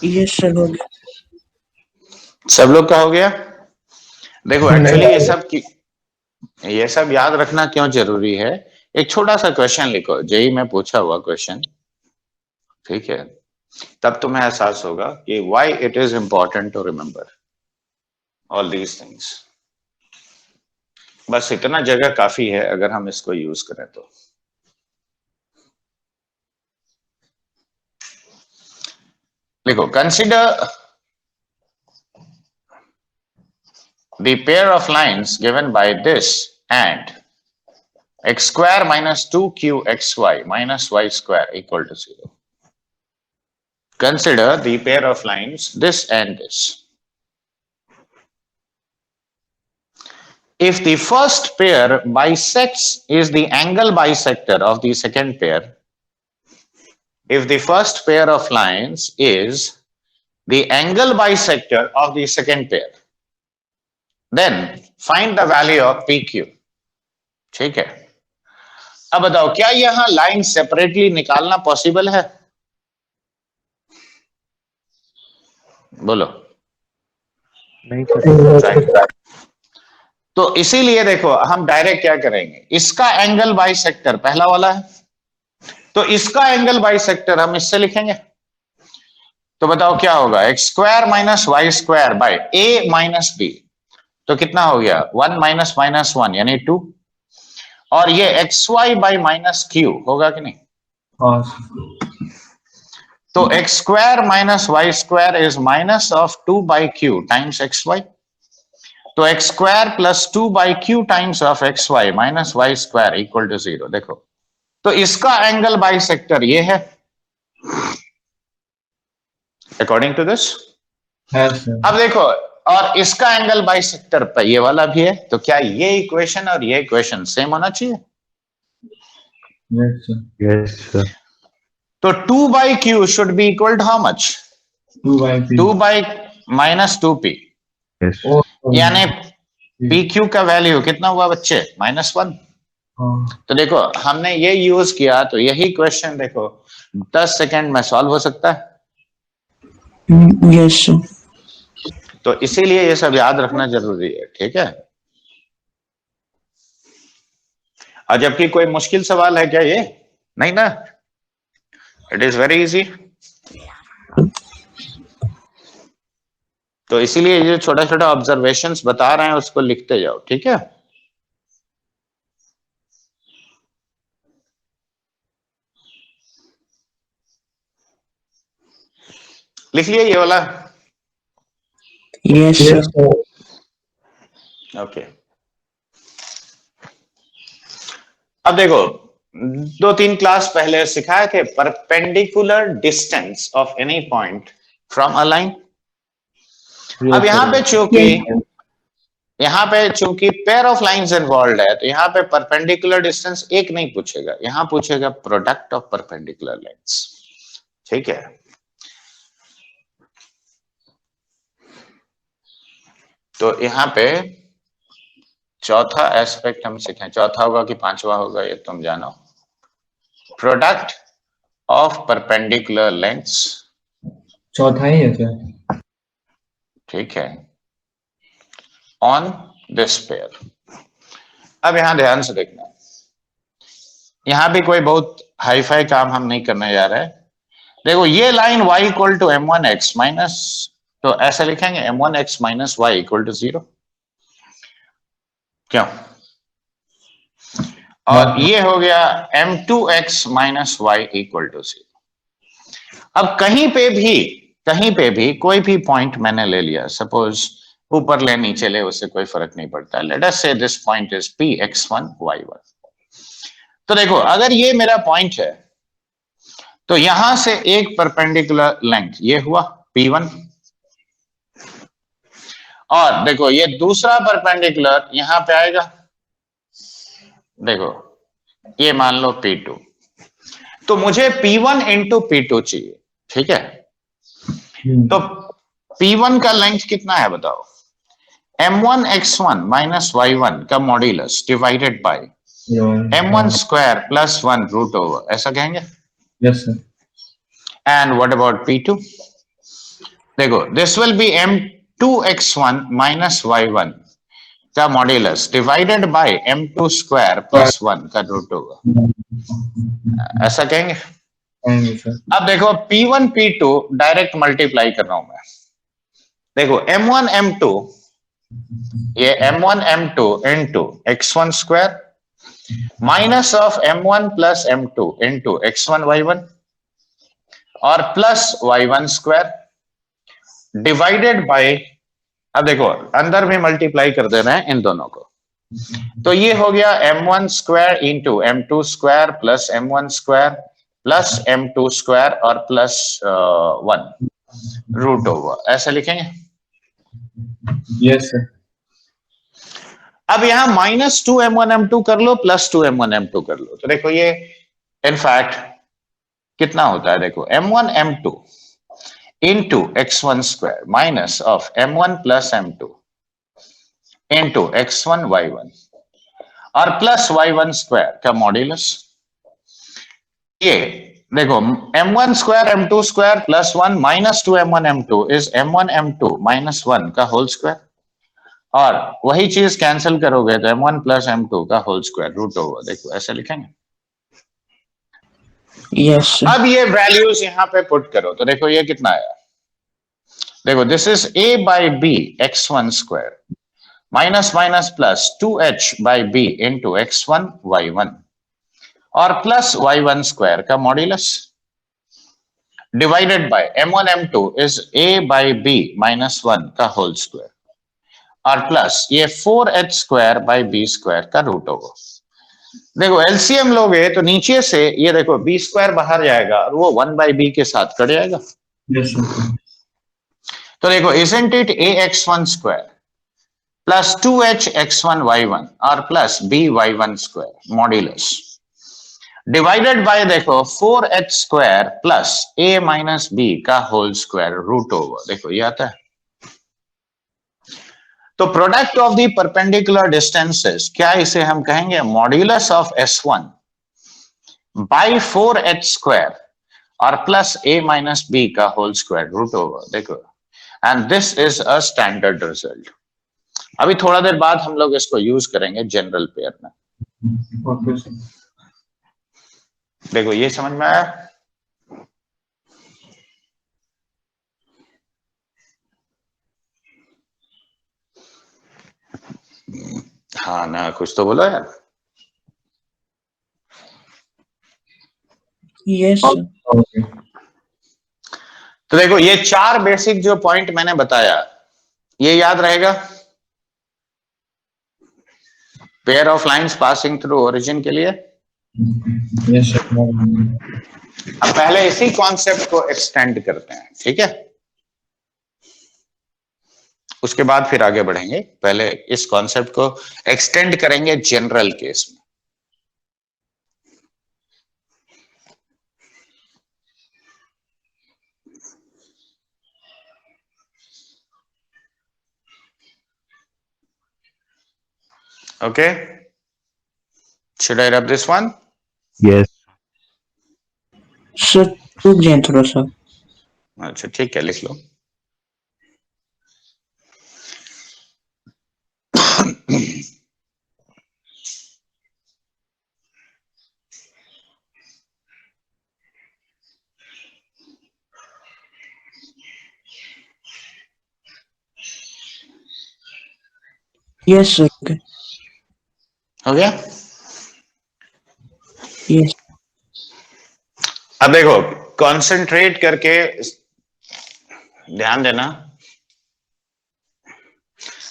Yes, sir. हो गया। सब लोग का हो गया? देखो एक्चुअली ये सब याद रखना क्यों जरूरी है, एक छोटा सा क्वेश्चन लिखो, जेई में पूछा हुआ क्वेश्चन, ठीक है? तब तुम्हें एहसास होगा कि why it is important to remember all these things. बस इतना जगह काफी है अगर हम इसको यूज करें तो। देखो consider the pair of lines given by this and x square minus 2qxy minus y square equal to 0. Consider the pair of lines this and this. If the first pair bisects is the angle bisector of the second pair, if the first pair of lines is the angle bisector of the second pair, then find the value of PQ. ठीक है, अब बताओ क्या यहां line separately निकालना possible है? बोलो। नहीं सर। तो इसीलिए देखो हम डायरेक्ट क्या करेंगे, इसका एंगल बाइसेक्टर पहला वाला है, तो इसका एंगल बाइसेक्टर हम इससे लिखेंगे। तो बताओ क्या होगा, x square minus y square by a minus b, तो कितना हो गया 1 माइनस माइनस 1 यानी 2, और ये x y by minus q होगा कि नहीं? हाँ तो x square minus y square is minus of 2 by q times x y, तो x square plus 2 by q times of x y minus y square equal to 0। देखो तो इसका angle bisector ये है अकॉर्डिंग टू दिस। है sir. अब देखो और इसका एंगल बाइसेक्टर पर ये वाला भी है, तो क्या ये इक्वेशन और ये इक्वेशन सेम होना चाहिए? Yes sir. Yes sir. तो 2 by q should be equal to how much? 2 by minus 2p, yes यानी पी क्यू का वैल्यू कितना हुआ बच्चे? -1। तो देखो हमने ये यूज किया, तो यही क्वेश्चन देखो 10 सेकंड में सॉल्व हो सकता है। Yes, sir. तो इसीलिए ये सब याद रखना जरूरी है, ठीक है? और जबकि कोई मुश्किल सवाल है क्या ये? नहीं ना, इट इज वेरी इजी। तो इसीलिए ये छोटा छोटा ऑब्जर्वेशंस बता रहे हैं उसको लिखते जाओ, ठीक है? लिख लिए ये वाला? Yes, sir. ओके। अब देखो 2-3 क्लास पहले सिखाया कि perpendicular distance of any point from a line. अब यहाँ पे चूंकि पेयर ऑफ लाइंस इन्वॉल्व है, तो यहाँ पे परपेंडिकुलर डिस्टेंस एक नहीं पूछेगा, यहाँ पूछेगा प्रोडक्ट ऑफ परपेंडिकुलर लाइंस, ठीक है? तो यहाँ पे चौथा एस्पेक्ट हम सीखें, चौथा होगा कि पांचवा होगा ये तुम जानो। प्रोडक्ट ऑफ परपेंडिकुलर लेंथ्स, चौथा ही है सर। ठीक है, ऑन दिस पेयर। अब यहां ध्यान से देखना, यहां भी कोई बहुत हाई फाई काम हम नहीं करने जा रहे। देखो ये line y equal to m1x minus, तो ऐसे लिखेंगे m1x minus y equal to 0, क्यों? और ये हो गया m2x minus y equal to 0। अब कहीं पे भी कोई भी पॉइंट मैंने ले लिया, सपोज ऊपर ले नीचे ले, उससे कोई फर्क नहीं पड़ता। लेट अस से this point is p(x1, y1)। तो देखो अगर ये मेरा पॉइंट है, तो यहां से एक परपेंडिकुलर लेंथ ये हुआ p1, और देखो ये दूसरा परपेंडिकुलर यहां पे आएगा, देखो ये मान लो p2, तो मुझे p1 इंटू p2 चाहिए, ठीक है? तो p1 का लेंथ कितना है बताओ? m1x1 माइनस y1 का modulus divided by m1 square plus 1 root over, ऐसा कहेंगे? Yes sir. And what about p2? देखो this will be m2x1 minus y1 का modulus divided by m2 square plus 1 का रूट ओवर, ऐसा कहेंगे? Sir. अब देखो p1 p2 डायरेक्ट मल्टीप्लाई कर रहा हूं मैं। देखो m1 m2, ये m1 m2 into x1 square minus of m1 plus m2 into x1 y1 और plus y1 square divided by, अब देखो अंदर भी मल्टीप्लाई कर देना है इन दोनों को, तो ये हो गया m1 square into m2 square plus m1 square plus m2 square और प्लस 1 रूट ओवर, ऐसे लिखेंगे। Yes sir. अब यहां -2m1m2 कर लो, +2m1m2 कर लो, तो देखो ये इनफैक्ट कितना होता है, देखो m1m2 into x1 square minus of m1 plus m2 into x1 y1 और प्लस y1 स्क्वायर का मॉड्यूलस। ये देखो m1 square m2 square plus 1 -2m1m2 is m1 m2 minus 1 का होल स्क्वायर, और वही चीज कैंसिल करोगे तो m1 प्लस m2 का होल स्क्वायर रूट ओवर, देखो ऐसे लिखेंगे। Yes, sir. अब ये वैल्यूज यहां पे पुट करो तो देखो ये कितना आया, देखो this is a by b x1 square minus minus plus 2h by b into x1 y1 और प्लस y1 स्क्वायर का modulus divided by m1 m2 is a by b minus 1 का होल स्क्वायर और plus ये 4h square by b square का root over. देखो LCM लोगे तो नीचे से ये देखो b स्क्वायर बाहर जाएगा और वो 1 बाई b के साथ कट जाएगा। Yes sir. तो देखो isn't it ax1 square plus 2h x1 y1 और plus b y1 square modulus divided bye देखो 4h square plus a minus b का होल स्क्वायर रूट ओवर, देखो ये आता है। तो product of the perpendicular distances, क्या इसे हम कहेंगे modulus of s1 by 4h square और प्लस a माइनस b का होल स्क्वायर रूट ओवर, देखो and this is a standard result. अभी थोड़ा देर बाद हम लोग इसको यूज करेंगे जनरल पेयर में। Okay sir. देखो ये समझ में आया? हाँ ना, कुछ तो बोलो यार। Yes, sir. ओके। तो देखो ये 4 बेसिक जो पॉइंट मैंने बताया ये याद रहेगा, pair of lines passing through origin के लिए। Yes sir. अब पहले इसी कॉन्सेप्ट को एक्सटेंड करते हैं, ठीक है? उसके बाद फिर आगे बढ़ेंगे, पहले इस कॉन्सेप्ट को एक्सटेंड करेंगे जनरल केस में। Okay, should I rub this one? Yes. Sir, रुक जाए थोड़ा सा। अच्छा ठीक है, लिख लो। Yes, sir. Okay. हो गया? Yes. अब देखो कंसंट्रेट करके ध्यान देना।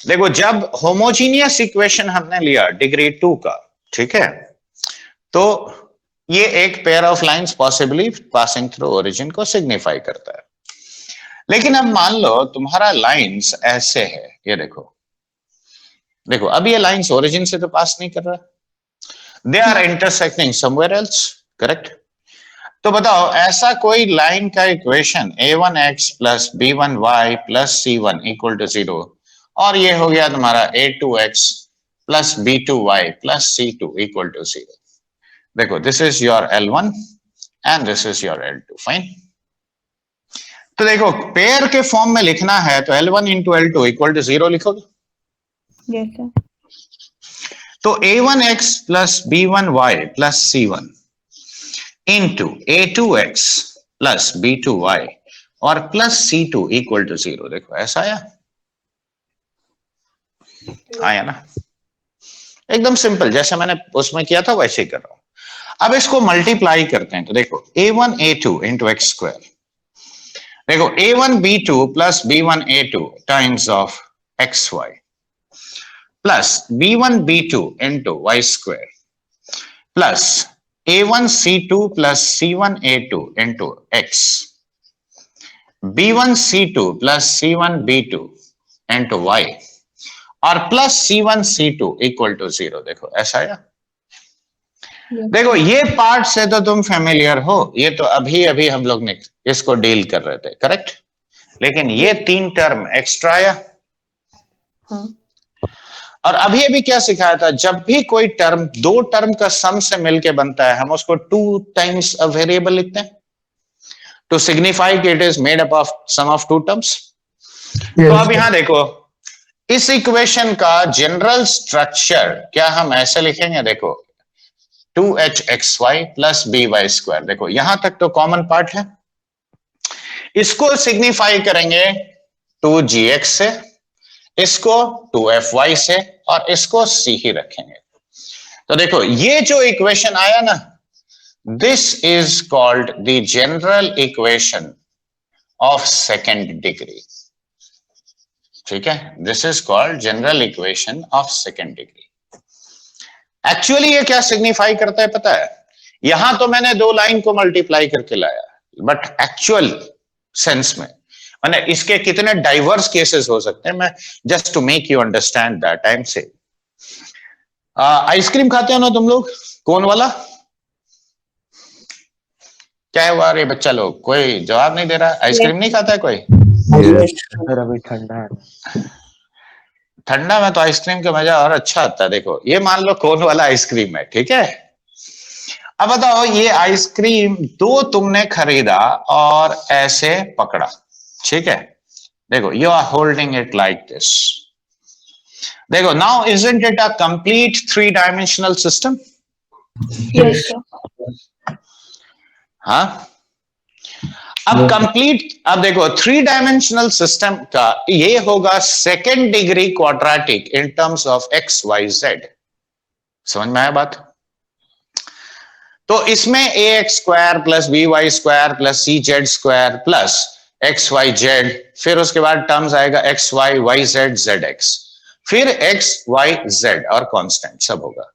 देखो जब होमोजीनियस इक्वेशन हमने लिया डिग्री 2 का, ठीक है, तो ये एक pair of lines possibly passing through origin को सिग्निफाई करता है। लेकिन अब मान लो तुम्हारा लाइंस ऐसे है, ये देखो देखो अब ये लाइंस ओरिजिन से तो पास नहीं कर रहा, they are intersecting somewhere else, correct? तो बताओ ऐसा कोई लाइन का equation a1x plus b1y plus c1 equal to 0 और ये हो गया तुम्हारा a2x plus b2y plus c2 equal to 0। देखो this is your L1 and this is your L2, fine. तो देखो पेयर के फॉर्म में लिखना है तो L1 into L2 equal to 0 लिखोगे। Yes, sir. तो a1x plus b1y plus c1 into a2x plus b2y और प्लस c2 इक्वल टू 0, देखो ऐसा आया ना? एकदम सिंपल, जैसे मैंने उसमें किया था वैसे ही कर रहा हूं। अब इसको मल्टीप्लाई करते हैं तो देखो a1 a2 into x square, देखो a1 b2 plus b1 a2 times of xy plus b1 b2 into y square plus a1 c2 plus c1 a2 into x b1 c2 plus c1 b2 into y और plus c1 c2 equal to 0। देखो ऐसा आया। देखो ये part से तो तुम familiar हो, ये तो अभी अभी हम लोग ने इसको डील कर रहे थे, करेक्ट। लेकिन ये 3 टर्म एक्स्ट्रा आया। हाँ। और अभी अभी क्या सिखाया था, जब भी कोई टर्म 2 टर्म का सम से मिलके बनता है हम उसको 2 टाइम्स अ वेरिएबल लिखते हैं टू सिग्निफाई कि it is made up of sum of 2 terms. तो अब यहां देखो इस इक्वेशन का जनरल स्ट्रक्चर क्या हम ऐसे लिखेंगे, देखो 2hxy प्लस by स्क्वायर। देखो यहां तक तो कॉमन पार्ट है, इसको सिग्निफाई करेंगे 2gx से, इसको 2fy से और इसको c ही रखेंगे। तो देखो ये जो इक्वेशन आया ना, this is called the general equation of second degree. ठीक है, this is called general equation of second degree. Actually ये क्या सिग्निफाई करता है पता है, यहां तो मैंने 2 लाइन को मल्टीप्लाई करके लाया, बट एक्चुअल सेंस में मैंने इसके कितने डाइवर्स केसेस हो सकते हैं, मैं just to make you understand that I am say. Ice cream खाते हो ना तुम लोग, कौन वाला? क्या हुआ रे बच्चा लोग, कोई जवाब नहीं दे रहा। आइसक्रीम नहीं खाता है कोई? सर अभी ठंडा है। ठंडा में तो आइसक्रीम का मजा और अच्छा आता है। देखो ये मान लो कोन वाला आइसक्रीम है, ठीक है। अब बताओ ये आइसक्रीम 2 तुमने खरीदा और ऐसे पकड़ा, ठीक है। देखो you are holding it like this. देखो now isn't it a complete 3 dimensional system? Yes, sir. हाँ, अब कंप्लीट, अब देखो 3 डायमेंशनल सिस्टम का ये होगा second degree quadratic in terms of x y z. समझ में आया बात? तो इसमें ax square plus by square plus cz square plus xyz, फिर उसके बाद टर्म्स आएगा xy yz zx, फिर xyz और कांस्टेंट सब होगा।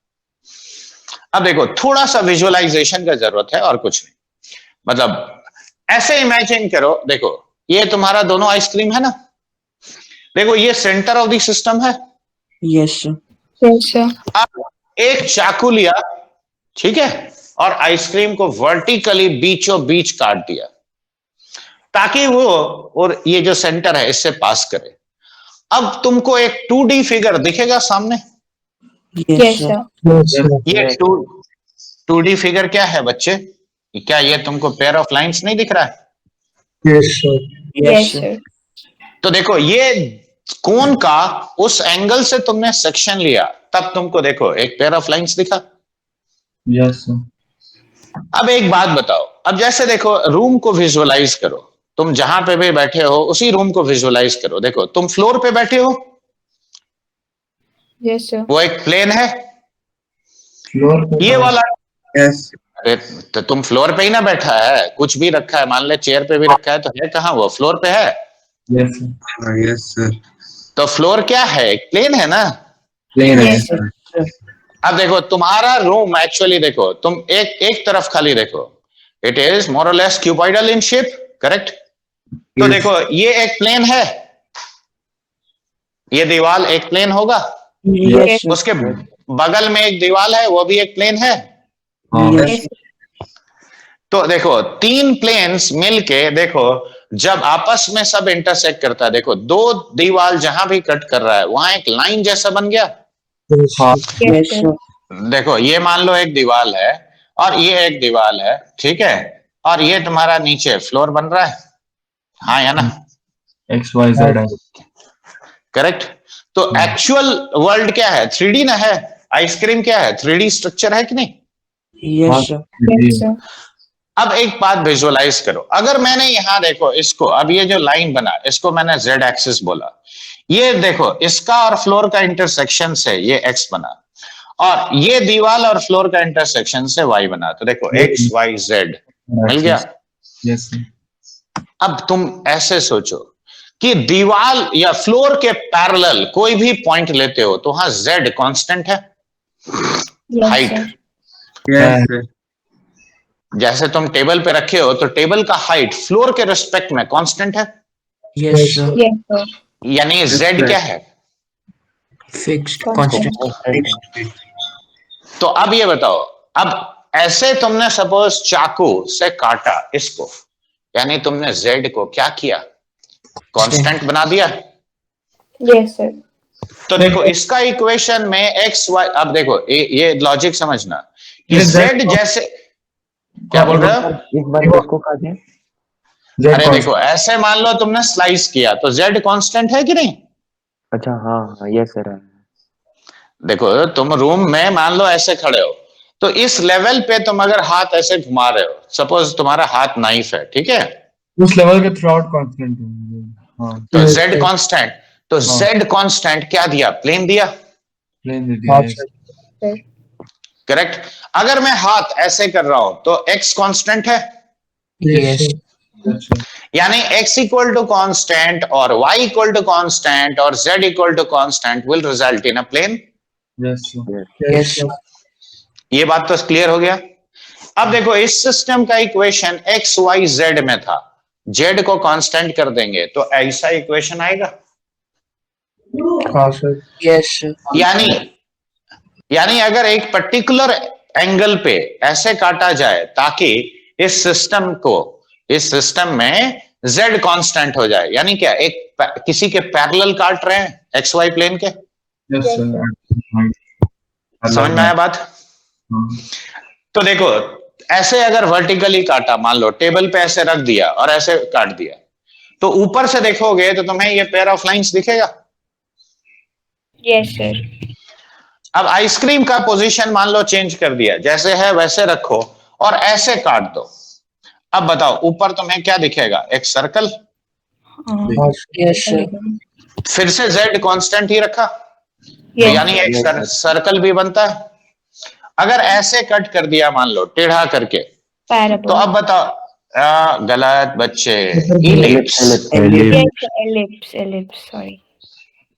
अब देखो थोड़ा सा विजुअलाइजेशन का जरूरत है और कुछ नहीं, मतलब ऐसे इमेजिन करो, देखो ये तुम्हारा दोनों आइसक्रीम है ना, देखो ये सेंटर ऑफ द सिस्टम है। Yes, sir. Yes, sir. अब एक चाकू लिया, ठीक है, और आइसक्रीम को वर्टिकली बीचों बीच काट दिया ताकि वो और ये जो सेंटर है इससे पास करे। अब तुमको एक 2D फिगर दिखेगा सामने। Yes, sir. ये 2D फिगर क्या है बच्चे? क्या ये तुमको पेयर ऑफ लाइंस नहीं दिख रहा है? Yes, sir. तो देखो ये कोन का उस एंगल से तुमने सेक्शन लिया, तब तुमको देखो एक पेयर ऑफ लाइंस दिखा। Yes sir. अब एक बात बताओ, अब जैसे देखो रूम को विजुअलाइज करो, तुम जहां पे भी बैठे हो उसी रूम को विजुअलाइज करो। देखो तुम फ्लोर पे बैठे हो, Yes, sir. वो एक प्लेन है, फ्लोर पे ये वाला। यस अरे तो तुम फ्लोर पे ही ना बैठा है, कुछ भी रखा है, मान ले चेयर पे भी रखा है, तो है कहाँ वो? फ्लोर पे है। Yes sir. यस सर तो फ्लोर क्या है? एक प्लेन है ना। प्लेन है। Yes, sir. अब देखो तुम्हारा रूम एक्चुअली देखो तुम एक तरफ खाली देखो, इट इज मोर और less cuboidal in shape, correct. तो Yes. देखो ये एक प्लेन है, ये दीवार एक प्लेन होगा, Yes, sir. उसके बगल में एक दीवार है वो भी एक प्लेन है। हाँ। Yes. तो देखो 3 प्लेन्स मिलके देखो जब आपस में सब इंटरसेक्ट करता है, देखो 2 दीवार जहां भी कट कर रहा है वहां एक लाइन जैसा बन गया। हाँ। Yes, sir. देखो ये मान लो एक दीवार है और ये एक दीवार है, ठीक है, और ये तुम्हारा नीचे फ्लोर बन रहा है, हाँ या ना? XYZ है। करेक्ट। तो एक्चुअल वर्ल्ड क्या है? 3D ना है। आइसक्रीम क्या है? 3D स्ट्रक्चर है कि नहीं? Yes, sir. Yes, sir. अब एक बात विजुअलाइज करो, अगर मैंने यहां देखो इसको, अब ये जो लाइन बना इसको मैंने z एक्सिस बोला, ये देखो इसका और फ्लोर का इंटरसेक्शन से ये x बना, और ये दीवार और फ्लोर का इंटरसेक्शन से y बना, तो देखो x y z मिल गया। Yes sir. अब तुम ऐसे सोचो, कि दीवार या फ्लोर के पैरेलल कोई भी पॉइंट लेते हो तो वहां z कांस्टेंट है, Yes, height. sir. Yes sir, जैसे तुम टेबल पे रखे हो तो टेबल का हाइट फ्लोर के रिस्पेक्ट में कांस्टेंट है, Yes, sir. Yes, sir. यानी z क्या है? Fixed. Constant. Constant. तो अब ये बताओ, अब ऐसे तुमने सपोज चाकू से काटा इसको, यानी तुमने z को क्या किया? कांस्टेंट बना दिया। Yes, sir. तो देखो इसका इक्वेशन में x y, अब देखो ये लॉजिक समझना कि ये z जैसे, क्या बोल रहे हो? इस बार इसको खा जाए। Z अरे constant. देखो ऐसे मान लो तुमने स्लाइस किया तो z कांस्टेंट है कि नहीं? अच्छा हाँ हाँ यस सर। देखो तुम रूम में मान लो ऐसे खड़े हो, तो इस लेवल पे तुम अगर हाथ ऐसे घुमा रहे हो, सपोज तुम्हारा हाथ नाइफ है, ठीक है, उस लेवल के थ्रू आउट कांस्टेंट है। हाँ तो z कांस्टेंट, तो z कांस्टेंट क्या दिया? प्लेन दिया, प्लेन दे दिया। yes. Sir. करेक्ट। अगर मैं हाथ ऐसे कर रहा हूं तो x कांस्टेंट है, Yes. अच्छा यानी x इक्वल टू कांस्टेंट और y इक्वल टू कांस्टेंट और z equal to constant will result in a plane. Yes Yes. ये बात तो क्लियर हो गया। अब देखो इस सिस्टम का इक्वेशन x y z में था, z को कांस्टेंट कर देंगे तो ऐसा इक्वेशन आएगा, हाँ सर। Yes, sir. यानी अगर एक पर्टिकुलर एंगल पे ऐसे काटा जाए ताकि इस सिस्टम में z कांस्टेंट हो जाए, यानी क्या, किसी के पैरेलल काट रहे हैं एक्स वाई प्लेन के। Yes sir. समझ में आया बात? तो देखो ऐसे अगर वर्टिकली काटा, मान लो टेबल पे ऐसे रख दिया और ऐसे काट दिया, तो ऊपर से देखोगे तो तुम्हें ये पेयर ऑफ लाइंस दिखेगा। Yes, sir. अब आइसक्रीम का पोजीशन मान लो चेंज कर दिया, जैसे है वैसे रखो और ऐसे काट दो। अब बताओ ऊपर तुम्हें क्या दिखेगा? एक सर्कल। Yes, sir. फिर से z कांस्टेंट ही रखा, Yes. यानी एक सर्कल भी बनता है। अगर ऐसे कट कर दिया मान लो टेढ़ा करके, तो Parabola. अब बताओ, गलत बच्चे, इलिप्स। Yes, ellipse. Sorry.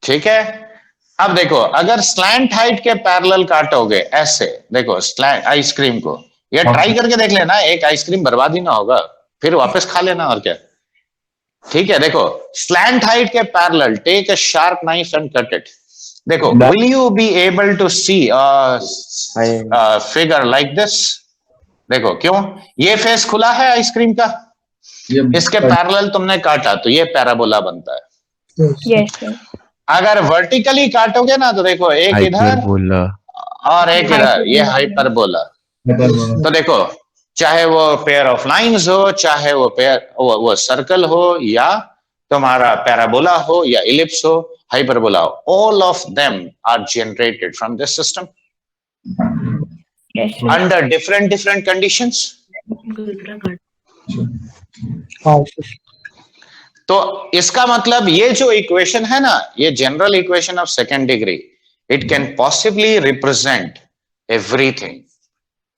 ठीक है। अब देखो अगर स्लैंट हाइट के पैरेलल काटोगे ऐसे, देखो स्लैंट आइसक्रीम को, ये ट्राई करके देख लेना, एक आइसक्रीम बर्बाद ही ना होगा, फिर वापस खा लेना और क्या। ठीक है, देखो स्लैंट हाइट के parallel take a sharp knife and cut it. देखो will you be able to see figure like this? देखो क्यों, ये फेस खुला है आइसक्रीम का, इसके पैरेलल तुमने काटा तो ये पैराबोला बनता है। Yes, sir. अगर वर्टिकली काटोगे ना तो देखो एक इधर और एक इधर, ये हाइपरबोला। तो देखो चाहे वो पेयर ऑफ लाइंस हो, चाहे वो सर्कल हो, या तुम्हारा पैराबोला हो, या इलिप्स हो, हाइपरबोला हो, all of them are generated from this system Yes, sir. under different conditions. तो इसका मतलब ये जो इक्वेशन है ना, ये general equation of second degree, it can possibly represent everything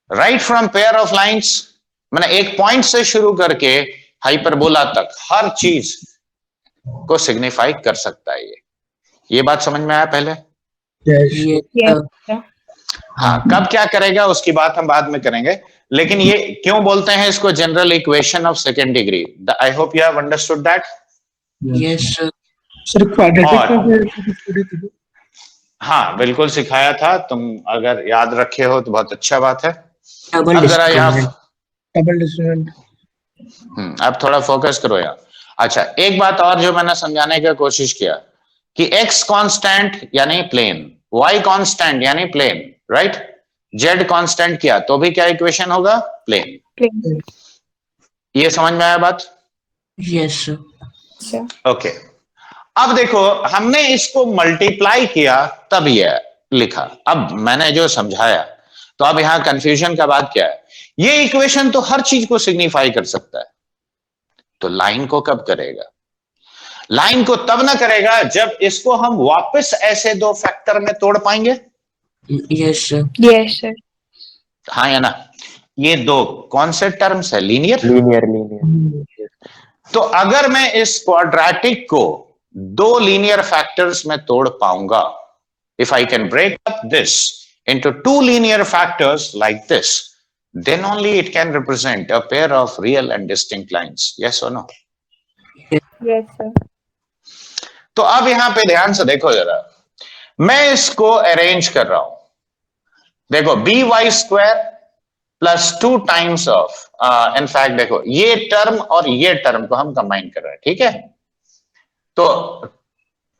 right from pair of lines, मैंने एक पॉइंट से शुरू करके हाइपरबोला तक हर चीज को सिग्निफाई कर सकता है। ये बात समझ में आया पहले? Yes, Yes, sir. हाँ, कब क्या करेगा उसकी बात हम बाद में करेंगे, लेकिन ये क्यों बोलते हैं इसको general equation of second degree? I hope you have understood that. yes, sir. हाँ बिल्कुल सिखाया था, तुम अगर याद रखे हो तो बहुत अच्छा बात है। Double अब जरा यहाँ discriminant. अब थोड़ा फोकस करो यार। अच्छा एक बात और जो मैंने समझाने की कोशिश किया कि x कांस्टेंट यानी प्लेन, y कांस्टेंट यानी प्लेन, राइट, z कांस्टेंट किया तो भी क्या इक्वेशन होगा? प्लेन। Plane. ये समझ में आया बात? Yes, sir. Sir. ओके। अब देखो हमने इसको मल्टीप्लाई किया तब ये लिखा। अब मैंने जो समझाया, तो अब यहां कंफ्यूजन का बात क्या है? ये इक्वेशन तो हर चीज को सिग्निफाई कर सकता है, तो लाइन को कब करेगा? लाइन को तब ना करेगा जब इसको हम वापस ऐसे दो फैक्टर में तोड़ पाएंगे। Yes, sir. Yes, sir. हाँ या ना? ये दो कौन से टर्म्स है? लीनियर। Linear linear. तो अगर मैं इस क्वाड्रेटिक को दो लीनियर फैक्टर्स में तोड़ पाऊंगा, if I can break up this into two linear factors like this, then only it can represent a pair of real and distinct lines. Yes or no? Yes, sir. तो अब यहां पे ध्यान से देखो जरा, मैं इसको अरेंज कर रहा हूं। देखो b y square plus 2 times of, in fact देखो ये टर्म और ये टर्म को हम कंबाइन कर रहे हैं, ठीक है। तो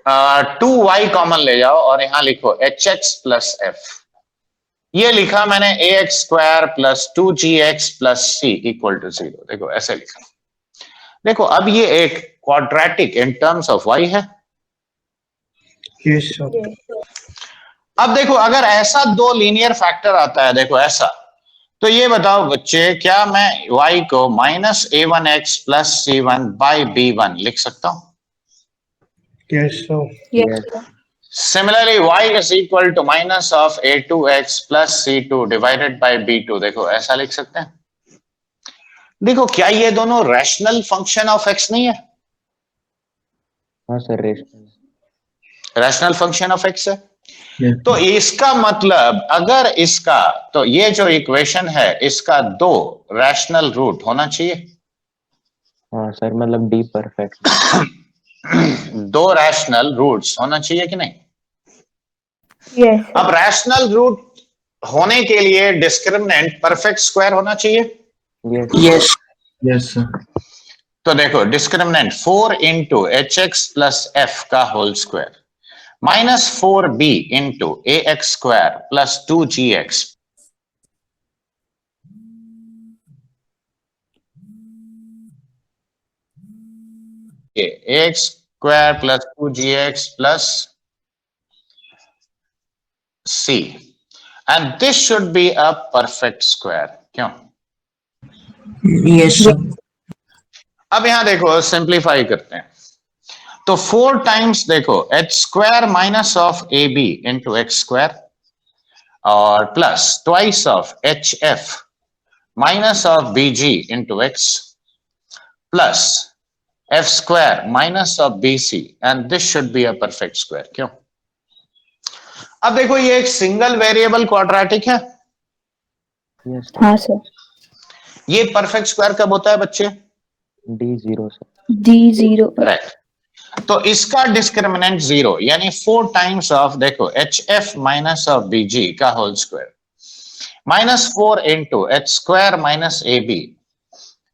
2y कॉमन ले जाओ और यहां लिखो एच एक्स प्लस एफ। ये लिखा मैंने a x square plus 2gx plus C equal to 0। देखो ऐसे लिखा। देखो अब ये एक quadratic in terms of y है। Yes, sir. अब देखो अगर ऐसा दो लीनियर फैक्टर आता है, देखो ऐसा, तो ये बताओ बच्चे, क्या मैं y को minus a1x plus c1 by b1 लिख सकता हूं? Yes, sir. Yes, sir. Similarly, y is equal to minus of a2x plus c2 divided by b2। देखो ऐसा लिख सकते हैं। देखो क्या ये दोनों रैशनल फंक्शन ऑफ x नहीं है? हाँ sir, rational. Rational function of x है। Yes. तो इसका मतलब अगर इसका, तो ये जो इक्वेशन है इसका दो रैशनल रूट होना चाहिए। हाँ सर, मतलब डी परफेक्ट। दो रैशनल रूट्स होना चाहिए कि नहीं? Yes, sir. अब रैशनल रूट होने के लिए डिस्क्रिमिनेंट परफेक्ट स्क्वायर होना चाहिए। Yes. Yes, sir. तो देखो discriminant 4 into h x plus f का whole square minus 4b into a x square plus 2gx a x square plus 2gx plus c, and this should be a perfect square. क्यों? Yes, sir. अब यहां देखो simplify करते हैं। तो 4 times देखो h square minus of a b into x square और plus twice of h f minus of b g into x plus f square minus of b c, and this should be a perfect square. क्यों? अब देखो ये एक single variable quadratic है। Yes हाँ sir. ये परफेक्ट स्क्वायर कब होता है बच्चे? D zero sir. D0 right. तो इसका डिस्क्रिमिनेंट 0, यानी 4 टाइम्स ऑफ देखो h f minus of b g का whole square minus 4 into h square minus a b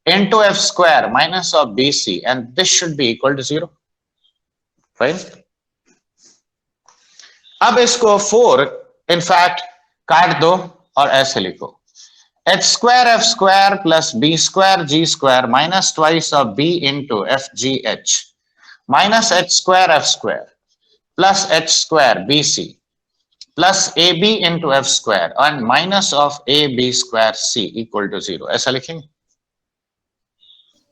into f square minus of b c, and this should be equal to 0। Fine. अब इसको 4 in fact काट दो और ऐसे लिखो h square f square plus b square g square minus twice of b into f g h minus h square f square plus h square b c plus a b into f square and minus of a b square c equal to 0। ऐसा लिखेंगे।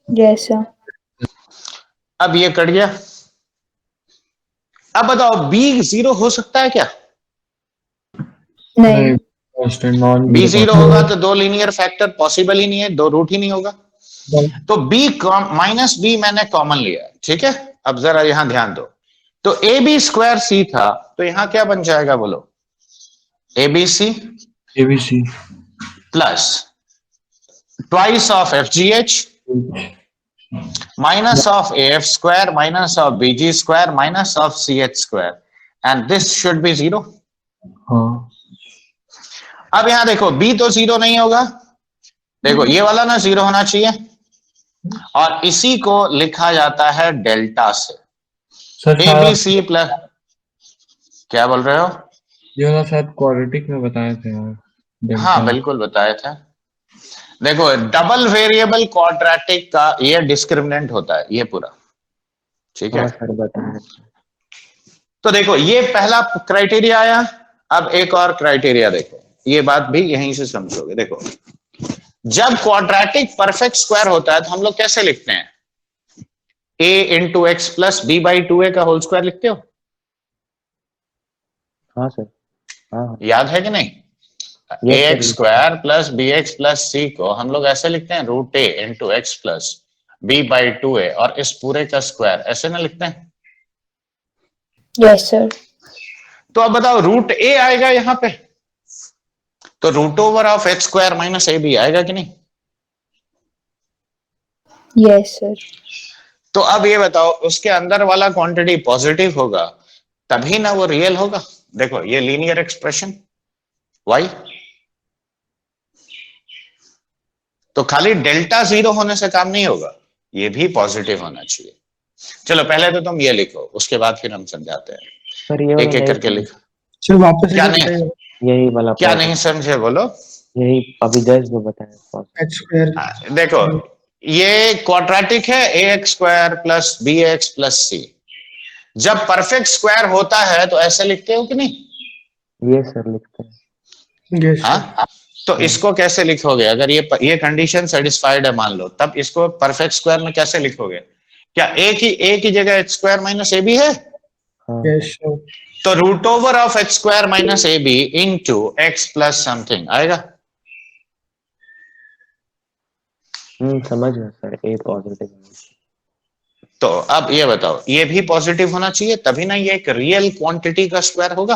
Yes, sir. अब ये cut गया। अब बताओ B 0 हो सकता है क्या? नहीं। Constant, non बी 0 होगा तो दो लीनियर फैक्टर पॉसिबल ही नहीं है, दो रूट ही नहीं होगा। तो बी माइनस बी मैंने कॉमन लिया, ठीक है। अब जरा यहां ध्यान दो, तो ए बी स्क्वायर सी था, तो यहां क्या बन जाएगा बोलो? A b c ABC. Plus twice of f g h minus of a f square minus of b g square minus of c h square, and this should be 0। हाँ अब यहां देखो बी तो 0 नहीं होगा, देखो ये वाला ना 0 होना चाहिए, और इसी को लिखा जाता है डेल्टा से। Sir, a b c plus, क्या बोल रहे हो? ये वाला शायद क्वाड्रेटिक में बताए थे यार। Delta. हाँ बिल्कुल बताया था। देखो डबल वेरिएबल क्वाड्रेटिक का ये डिस्क्रिमिनेंट होता है, ये पूरा, ठीक है। हाँ सर, बताया। तो देखो ये पहला क्राइटेरिया आया। अब एक और क्राइटेरिया देखो, ये बात भी यहीं से समझोगे। देखो जब क्वाड्रेटिक परफेक्ट स्क्वायर होता है तो हम लोग कैसे लिखते हैं? a into x plus b by 2a का होल स्क्वायर लिखते हो? हाँ सर। हाँ याद है कि नहीं? A x square plus b x plus c को हम लोग ऐसे लिखते हैं, root a into x plus b/2a और इस पूरे का स्क्वायर, ऐसे ना लिखते हैं? Yes, sir. तो अब बताओ रूट a आएगा यहाँ पे, तो root over of h square minus ab आएगा कि नहीं? Yes, sir. तो अब ये बताओ उसके अंदर वाला क्वांटिटी पॉजिटिव होगा तभी ना वो रियल होगा। देखो ये लीनियर एक्सप्रेशन y, तो खाली डेल्टा 0 होने से काम नहीं होगा, ये भी पॉजिटिव होना चाहिए। चलो पहले तो तुम ये लिखो, उसके बाद फिर हम समझाते हैं। सर ये एक एक करके लिखो। चलो वापस क्या नहीं, यही वाला क्या part, नहीं समझे बोलो। यही अभी जस्ट जो बताया। h स्क्वायर देखो ये क्वाड्रेटिक है ax square plus bx plus c। जब परफेक्ट स्क्वायर होता है तो ऐसे लिखते हो कि नहीं? ये सर लिखते हैं। हाँ, तो इसको कैसे लिखोगे अगर ये कंडीशन सेटिस्फाइड है मान लो, तब इसको परफेक्ट स्क्वायर में कैसे लिखोगे? क्या a की जगह h स्क्वायर माइनस ab है? हाँ तो root over of h square minus ab into x plus something आएगा। समझ गया सर, ए पॉजिटिव। तो अब ये बताओ ये भी पॉजिटिव होना चाहिए तभी ना ये एक रियल क्वांटिटी का स्क्वायर होगा।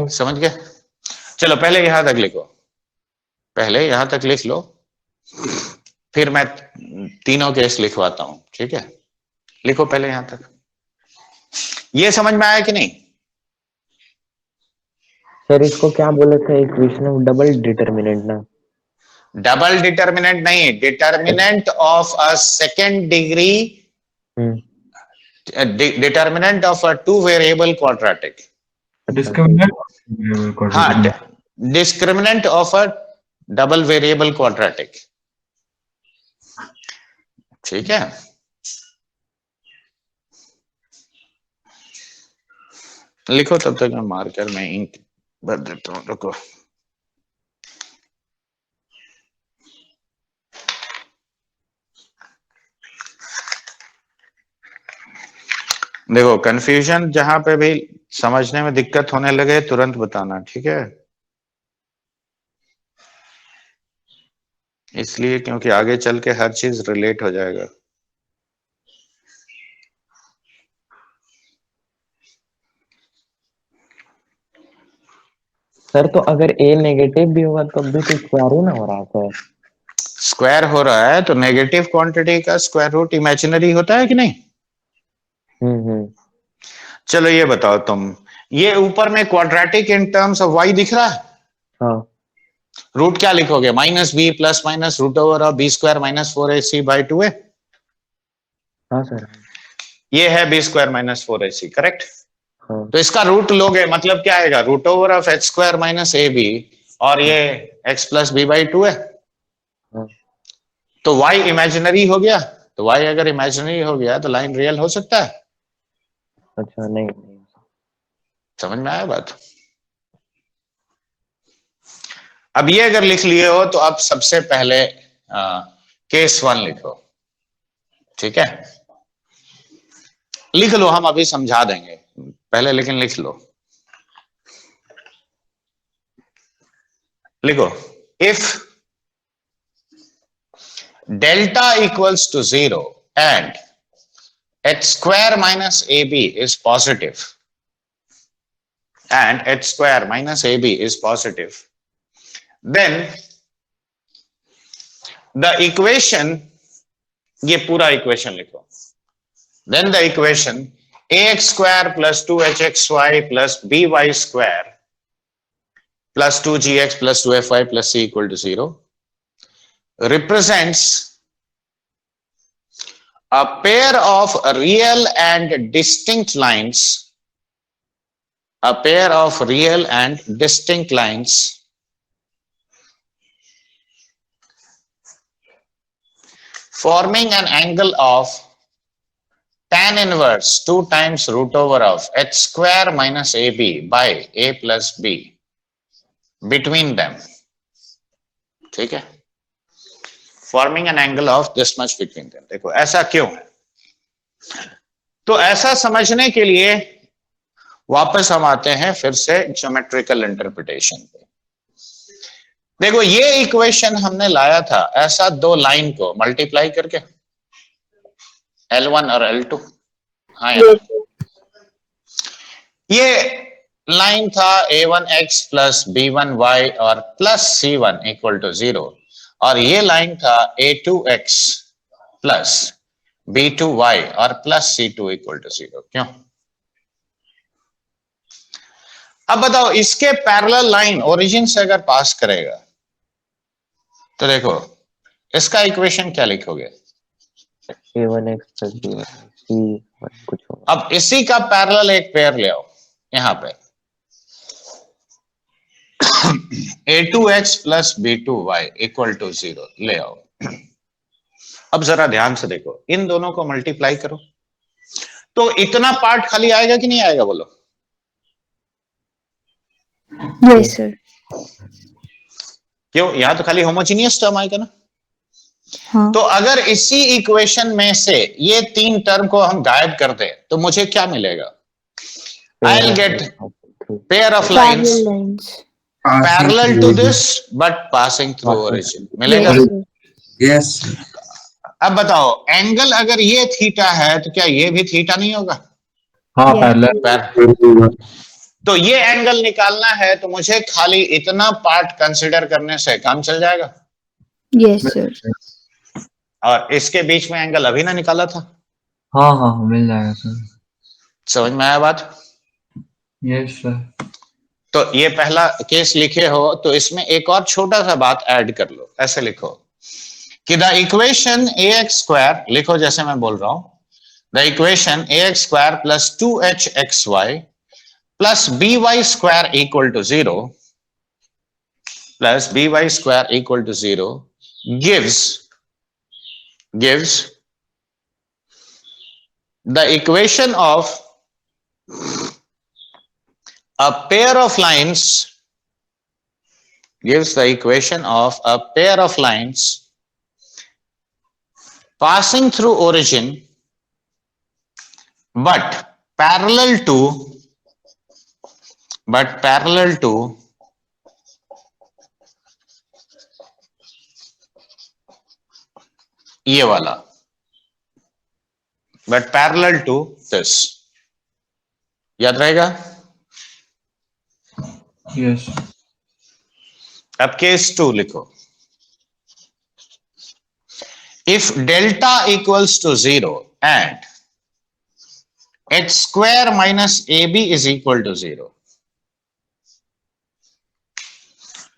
समझ गए? चलो पहले यहां तक लिखो, पहले यहां तक लिख लो, फिर मैं तीनों केस लिखवाता हूं, ठीक है? लिखो पहले यहां तक। ये समझ में आया कि नहीं? सर इसको क्या बोले थे इक्वेशन ऑफ डबल डिटर्मिनेंट ना? डबल डिटर्मिनेंट नहीं, determinant of a second degree, determinant of a two variable quadratic. Discriminant. हाँ, discriminant of a double variable quadratic, ठीक है? लिखो तब तक मैं मार्कर में इंक भर देता हूं, रुको। देखो कंफ्यूजन जहां पे भी समझने में दिक्कत होने लगे तुरंत बताना, ठीक है? इसलिए क्योंकि आगे चल के हर चीज रिलेट हो जाएगा। सर तो अगर ए नेगेटिव भी होगा तब भी तो स्क्वायर ही ना हो रहा है। स्क्वायर हो रहा है तो नेगेटिव क्वांटिटी का स्क्वायर रूट इमेजिनरी होता है कि नहीं? चलो ये बताओ तुम, ये ऊपर में quadratic in terms of y दिख रहा है? हाँ। रूट क्या लिखोगे? Minus b plus minus root over of b square minus 4ac/2a। हाँ सर। ये है B square minus 4ac, correct? हाँ। तो इसका रूट लोगे मतलब क्या आएगा? Root over of h square minus ab और ये x प्लस b/2a। हाँ। तो y इमेजिनरी हो गया, तो y अगर इमेजिनरी हो गया तो लाइन रियल हो सकता है? अच्छा नहीं। समझ में आया बात? अब ये अगर लिख लिए हो तो अब सबसे पहले केस 1 लिखो, ठीक है? लिख लो, हम अभी समझा देंगे पहले, लेकिन लिख लो। लिखो, if delta equals to 0 and h square minus ab is positive, and h square minus ab is positive, then the equation, ये पूरा इक्वेशन लिखो, then the equation ax square plus 2hxy plus by square plus 2gx plus 2fy plus c equal to 0 represents a pair of real and distinct lines, a pair of real and distinct lines forming an angle of tan inverse 2 times root over of h square minus ab by a plus b between them, ठीक है? Forming an angle of this much between them. देखो ऐसा क्यों है, तो ऐसा समझने के लिए वापस हम आते हैं फिर से ज्योमेट्रिकल इंटरप्रिटेशन पे। देखो ये इक्वेशन हमने लाया था ऐसा, दो लाइन को मल्टीप्लाई करके, L1 और L2। हाँ या ना? Yes, sir. ये लाइन था a1x प्लस b1y और प्लस c1 इक्वल टू 0, और ये लाइन था a2x प्लस b2y और प्लस c2 इक्वल टू 0। क्यों? अब बताओ, इसके पैरेलल लाइन ओरिजिन से अगर पास करेगा तो देखो इसका इक्वेशन क्या लिखोगे? A1x plus B1 C1 कुछ होगा। अब इसी का पैरेलल एक पेयर ले आओ यहां पे, a2x plus b2y equal to 0 ले आओ। अब जरा ध्यान से देखो, इन दोनों को मल्टीप्लाई करो तो इतना पार्ट खाली आएगा कि नहीं आएगा? बोलो। Yes, sir. क्यों? यहां तो खाली होमोजीनियस टर्म आएगा ना। हाँ. तो अगर इसी इक्वेशन में से ये तीन टर्म को हम गायब कर दें तो मुझे क्या मिलेगा? I will get pair of lines Parallel lines. Parallel to this but passing through origin. मिलेगा? Yes, sir. यस अब बताओ, एंगल अगर ये थीटा है तो क्या ये भी थीटा नहीं होगा? हाँ Yes. पैरेलल। तो ये एंगल निकालना है तो मुझे खाली इतना पार्ट कंसिडर करने से काम चल जाएगा। Yes, sir. और इसके बीच में एंगल अभी ना निकाला था। हाँ हाँ मिल जाएगा सर। समझ में आया बात? Yes sir. तो ये पहला केस लिखे हो तो इसमें एक और छोटा सा बात ऐड कर लो। ऐसे लिखो कि द इक्वेशन ax स्क्वायर, लिखो जैसे मैं बोल रहा हूं, the equation ax square plus 2hxy plus by square equal to 0 plus by square equal to 0 gives the equation of a pair of lines, gives the equation of a pair of lines passing through origin but parallel to ये वाला, but parallel to this। याद रहेगा? Yes. अब case 2 लिखो। If delta equals to 0 and h square minus ab is equal to 0,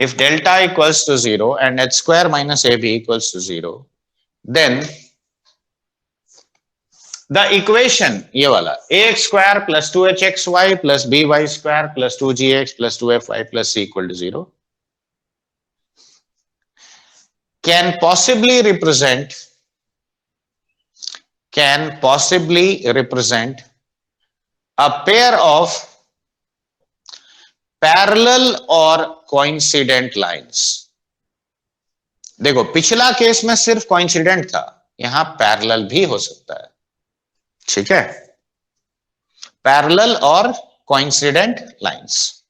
if delta equals to 0 and h square minus ab equals to 0, then the equation ये वाला ax square plus 2hxy plus by square plus 2gx plus 2fy plus c equal to 0 can possibly represent a pair of parallel or coincident lines। देखो पिछला case में सिर्फ coincident था, यहां parallel भी हो सकता है। ठीक है, पैरेलल और कोइंसिडेंट लाइंस।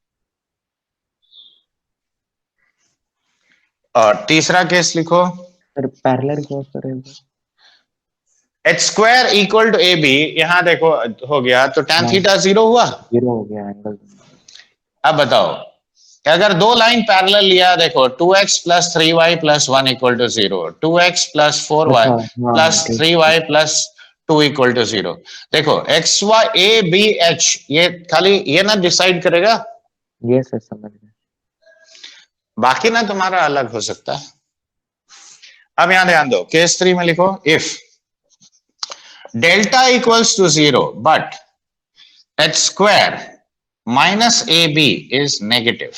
और तीसरा केस लिखो, सर पैरेलल क्यों करेंगे? H square equal to a b, यहां देखो हो गया तो tan थीटा 0 हुआ। 0 हो गया एंगल। अब बताओ अगर दो लाइन पैरेलल लिया, देखो 2x plus 3y plus 1 equal to 0, 2x plus 4y plus 3y plus 2 equal to 0। देखो x y a b h, ये खाली ये ना डिसाइड करेगा, ये सर समझ गए। बाकी ना तुम्हारा अलग हो सकता है। अब यहां ध्यान दो, केस 3 में लिखो if delta equals to 0 but h square minus a b is negative,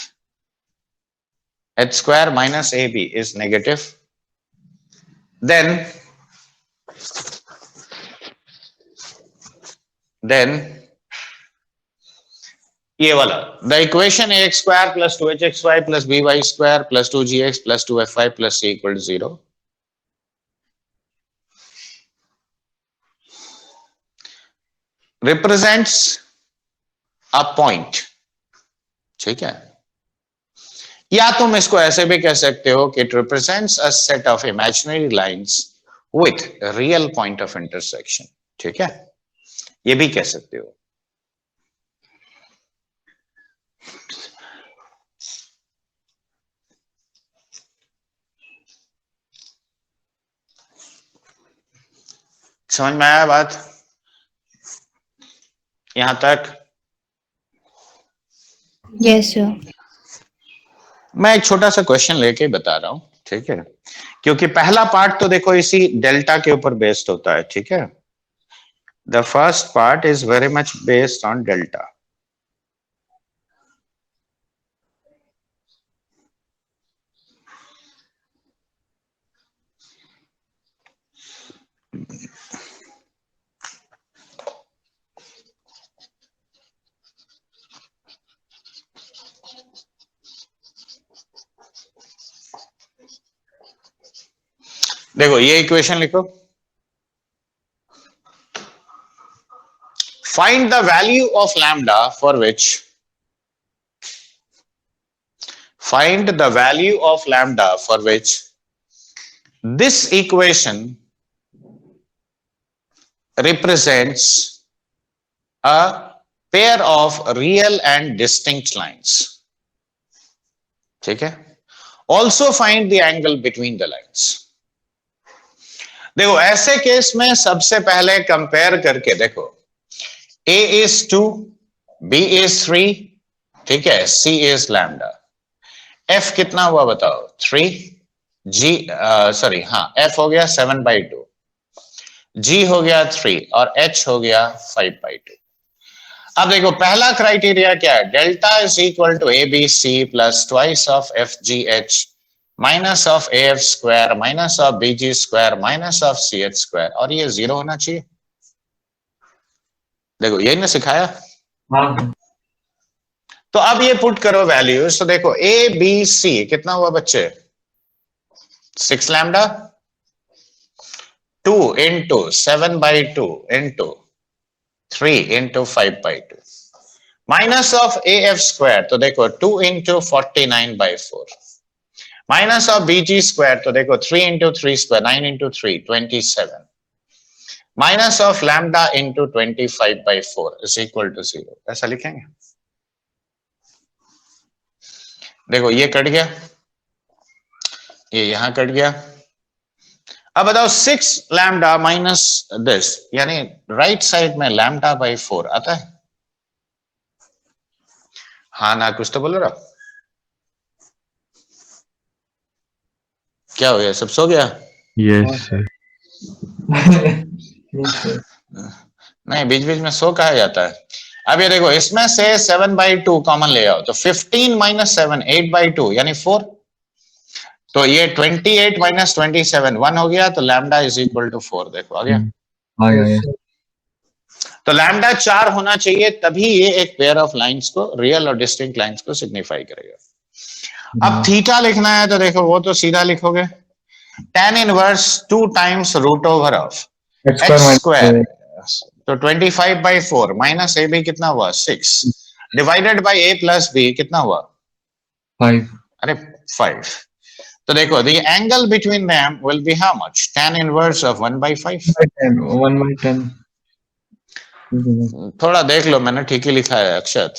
h square minus ab is negative, then ये वाला the equation ax square plus 2hxy plus by square plus 2gx plus 2fy plus c equal to 0 represents a point। ठीक है, या तुम इसको ऐसे भी कह सकते हो कि it represents a set of imaginary lines with real point of intersection. ठीक है, ये भी कह सकते हो। समझ में आया बात यहां तक? Yes, sir. मैं एक छोटा सा क्वेश्चन लेके बता रहा हूं, ठीक है, क्योंकि पहला पार्ट तो देखो इसी डेल्टा के ऊपर बेस्ड होता है। ठीक है, the first part is very much based on delta. देखो ये इक्वेशन लिखो, find the value of lambda for which this equation represents a pair of real and distinct lines। ठीक है, also find the angle between the lines। देखो ऐसे case में सबसे पहले कंपेयर करके देखो, a is 2, b is 3, ठीक है, c is lambda, f कितना हुआ बताओ 3, g सॉरी हाँ f हो गया 7/2, g हो गया 3 और h हो गया 5/2। अब देखो पहला क्राइटेरिया क्या है, delta is equal to a b c plus twice of f g h minus of a f square minus of b g square minus of c h square, और ये 0 होना चाहिए। देखो यही ना सिखाया। हाँ तो अब ये पुट करो वैल्यूज, तो देखो ए बी सी कितना हुआ बच्चे, 6 lambda 2 into 7/2 into 3 into 5/2 minus of a f square, तो देखो 2 into 49/4 minus of b g square, तो देखो 3 into 3 स्क्वायर 9 into 3 27 minus of lambda into 25/4 is equal to 0। ऐसा लिखेंगे। देखो ये कट गया, ये यहां कट गया। अब बताओ 6 लैम्डा माइनस दिस, यानी राइट साइड में लैम्डा बाई 4 आता है? हाँ ना, कुछ तो बोलो रहा। क्या हो गया, सब सो गया? Yes sir. नहीं, बीच बीच में सो कहा जाता है। अब ये देखो इसमें से 7/2 कॉमन ले आओ, तो 15 माइनस 7 8/2 यानी 4, तो ये 28 माइनस 27 1 हो गया, तो लैम्डा इज इक्वल टू 4। देखो आ गया। आ गया। तो लैम्डा 4 होना चाहिए, तभी ये एक पेयर ऑफ लाइंस को, रियल और डिस्टिंक्ट लाइंस को सिग्निफाई करेगा। अब थीटा लिखना है, तो देखो वो तो सीधा लिखोगे, tan inverse 2 times root over of x square, तो 25/4 माइनस ए बी कितना हुआ 6 divided by a plus b कितना हुआ 5। अरे 5। तो देखो the angle between them will be how much, tan inverse of 1/5। 1/10। थोड़ा देख लो, मैंने ठीक ही लिखा है अक्षत।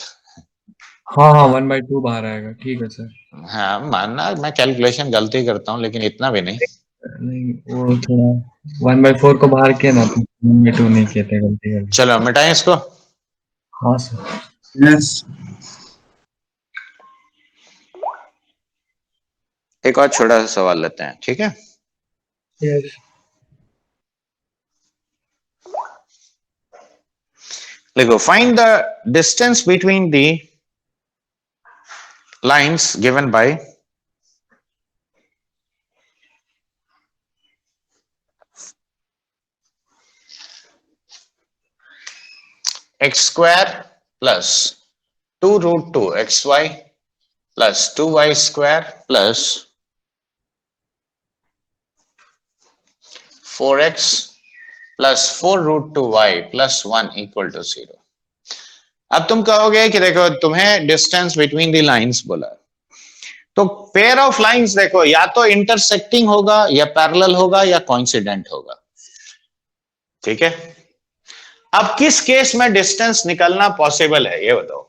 हाँ हाँ 1/2 बाहर आएगा। ठीक है सर। हाँ मानना मैं कैलकुलेशन गलती करता हूँ, लेकिन इतना भी नहीं। नहीं वो थोड़ा 1/4 को बाहर किया ना, तो 1/2 नहीं किए थे, गलती कर दी। चलो मिटाएं इसको। हाँ सर। यस एक और छोटा सा सवाल लेते हैं, ठीक है। यस। देखो find the distance between the lines given by x square plus 2 root 2 xy plus 2y square plus 4x plus 4 root 2y plus 1 equal to 0। अब तुम कहोगे कि देखो तुम्हें डिस्टेंस बिटवीन द लाइंस बोला, तो पेयर ऑफ लाइंस देखो या तो इंटरसेक्टिंग होगा या पैरेलल होगा या कोइंसिडेंट होगा, ठीक है। अब किस केस में डिस्टेंस निकलना पॉसिबल है ये बताओ।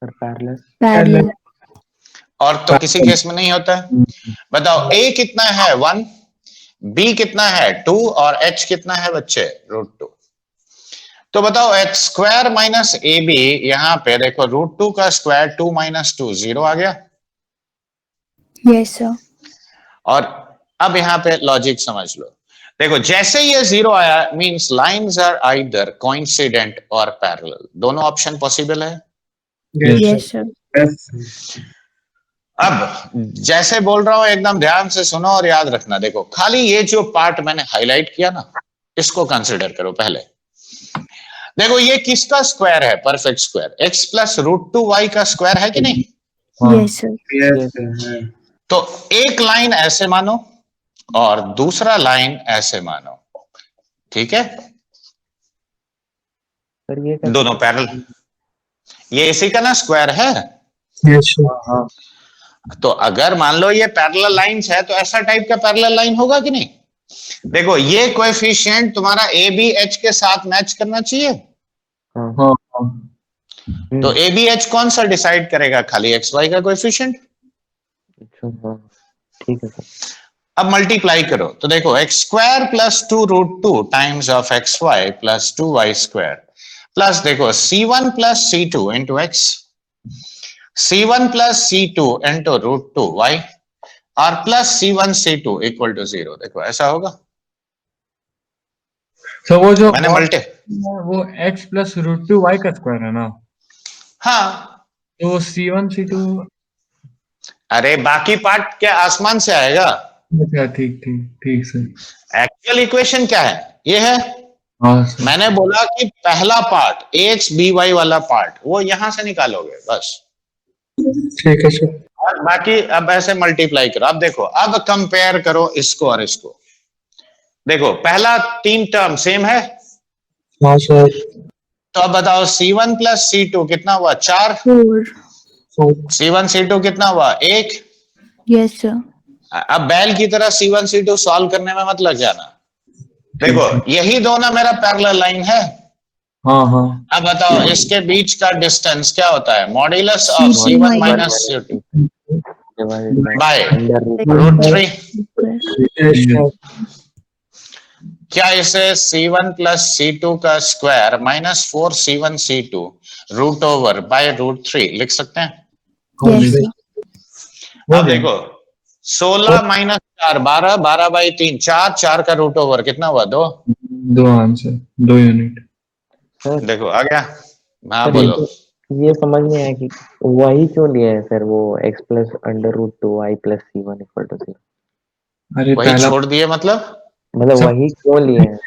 Sir parallel. पैरेलल। और तो किसी केस में नहीं होता है। बताओ a कितना है 1, b कितना है 2 और h कितना है बच्चे √2। तो बताओ h square minus a b, यहां पे देखो √2 का स्क्वायर 2 माइनस 2 0 आ गया। Yes sir. और अब यहां पे लॉजिक समझ लो, देखो जैसे ये 0 आया means lines are either coincident और पैरेलल, दोनों ऑप्शन पॉसिबल है। Yes sir. yes, अब जैसे बोल रहा हूं एकदम ध्यान से सुनो और याद रखना। देखो खाली ये जो पार्ट मैंने हाईलाइट किया ना, इसको कंसिडर करो पहले। देखो ये किसका स्क्वायर है, perfect square, x plus √2y का स्क्वायर है कि नहीं। Yes sir. yes, तो एक लाइन ऐसे मानो और दूसरा लाइन ऐसे मानो, ठीक है, सर ये कैसे? दोनों पैरेलल, ये इसी का ना स्क्वायर है। yes, हाँ तो अगर मान लो ये पैरेलल लाइंस है तो ऐसा टाइप का पैरेलल लाइन होगा कि नहीं। देखो ये कोएफिशिएंट तुम्हारा ए बी एच के साथ मैच करना चाहिए। हाँ तो ए बी एच कौन सा डिसाइड करेगा, खाली एक्स वाई का कोएफिशिएंट। अच्छा हाँ ठीक है सर। अब मल्टीप्लाई करो तो देखो x square plus 2√2 times of x y plus 2y square plus देखो c1 plus c2 into x, c1 plus c2 into √2y और plus c1 c2 equal to 0। देखो ऐसा होगा। तो वो जो मैंने मल्टी, वो x प्लस √2y का स्क्वायर है ना, हाँ तो c1 c2। अरे बाकी पार्ट क्या आसमान से आएगा। अच्छा ठीक ठीक ठीक सर। एक्चुअल इक्वेशन क्या है, ये है। हाँ सर। मैंने बोला कि पहला पार्ट ax by वाला पार्ट वो यहां से निकालोगे बस, ठीक है सर। और बाकी अब ऐसे मल्टीप्लाई करो। अब देखो अब कंपेयर करो इसको और इसको। देखो पहला 3 टर्म सेम है, हाँ सर। तो अब बताओ c1 प्लस c2 कितना हुआ 4, 4। c1 c2 कितना हुआ 1। Yes sir. अब बैल की तरह c1 c2 सॉल्व करने में मत लग जाना। देखो यही दोनों मेरा पैरेलल लाइन है। हाँ हाँ अब बताओ इसके बीच का डिस्टेंस क्या होता है, modulus of c1 minus c2 bye √3। क्या इसे c1 प्लस c2 का square minus 4c1 c2 root over by √3 लिख सकते हैं। Yes sir. अब देखो 16 माइनस 4 12, 12 बाई 3 4, 4 का रूट ओवर कितना हुआ 2। दो आंसर 2 यूनिट। सर देखो आ गया। हाँ सर बोलो। ये समझ नहीं आया कि वही क्यों लिया है सर, वो x plus √2y plus c1 equal to 0। अरे वही पहला छोड़ दिए मतलब मतलब सब वही क्यों लिए हैं?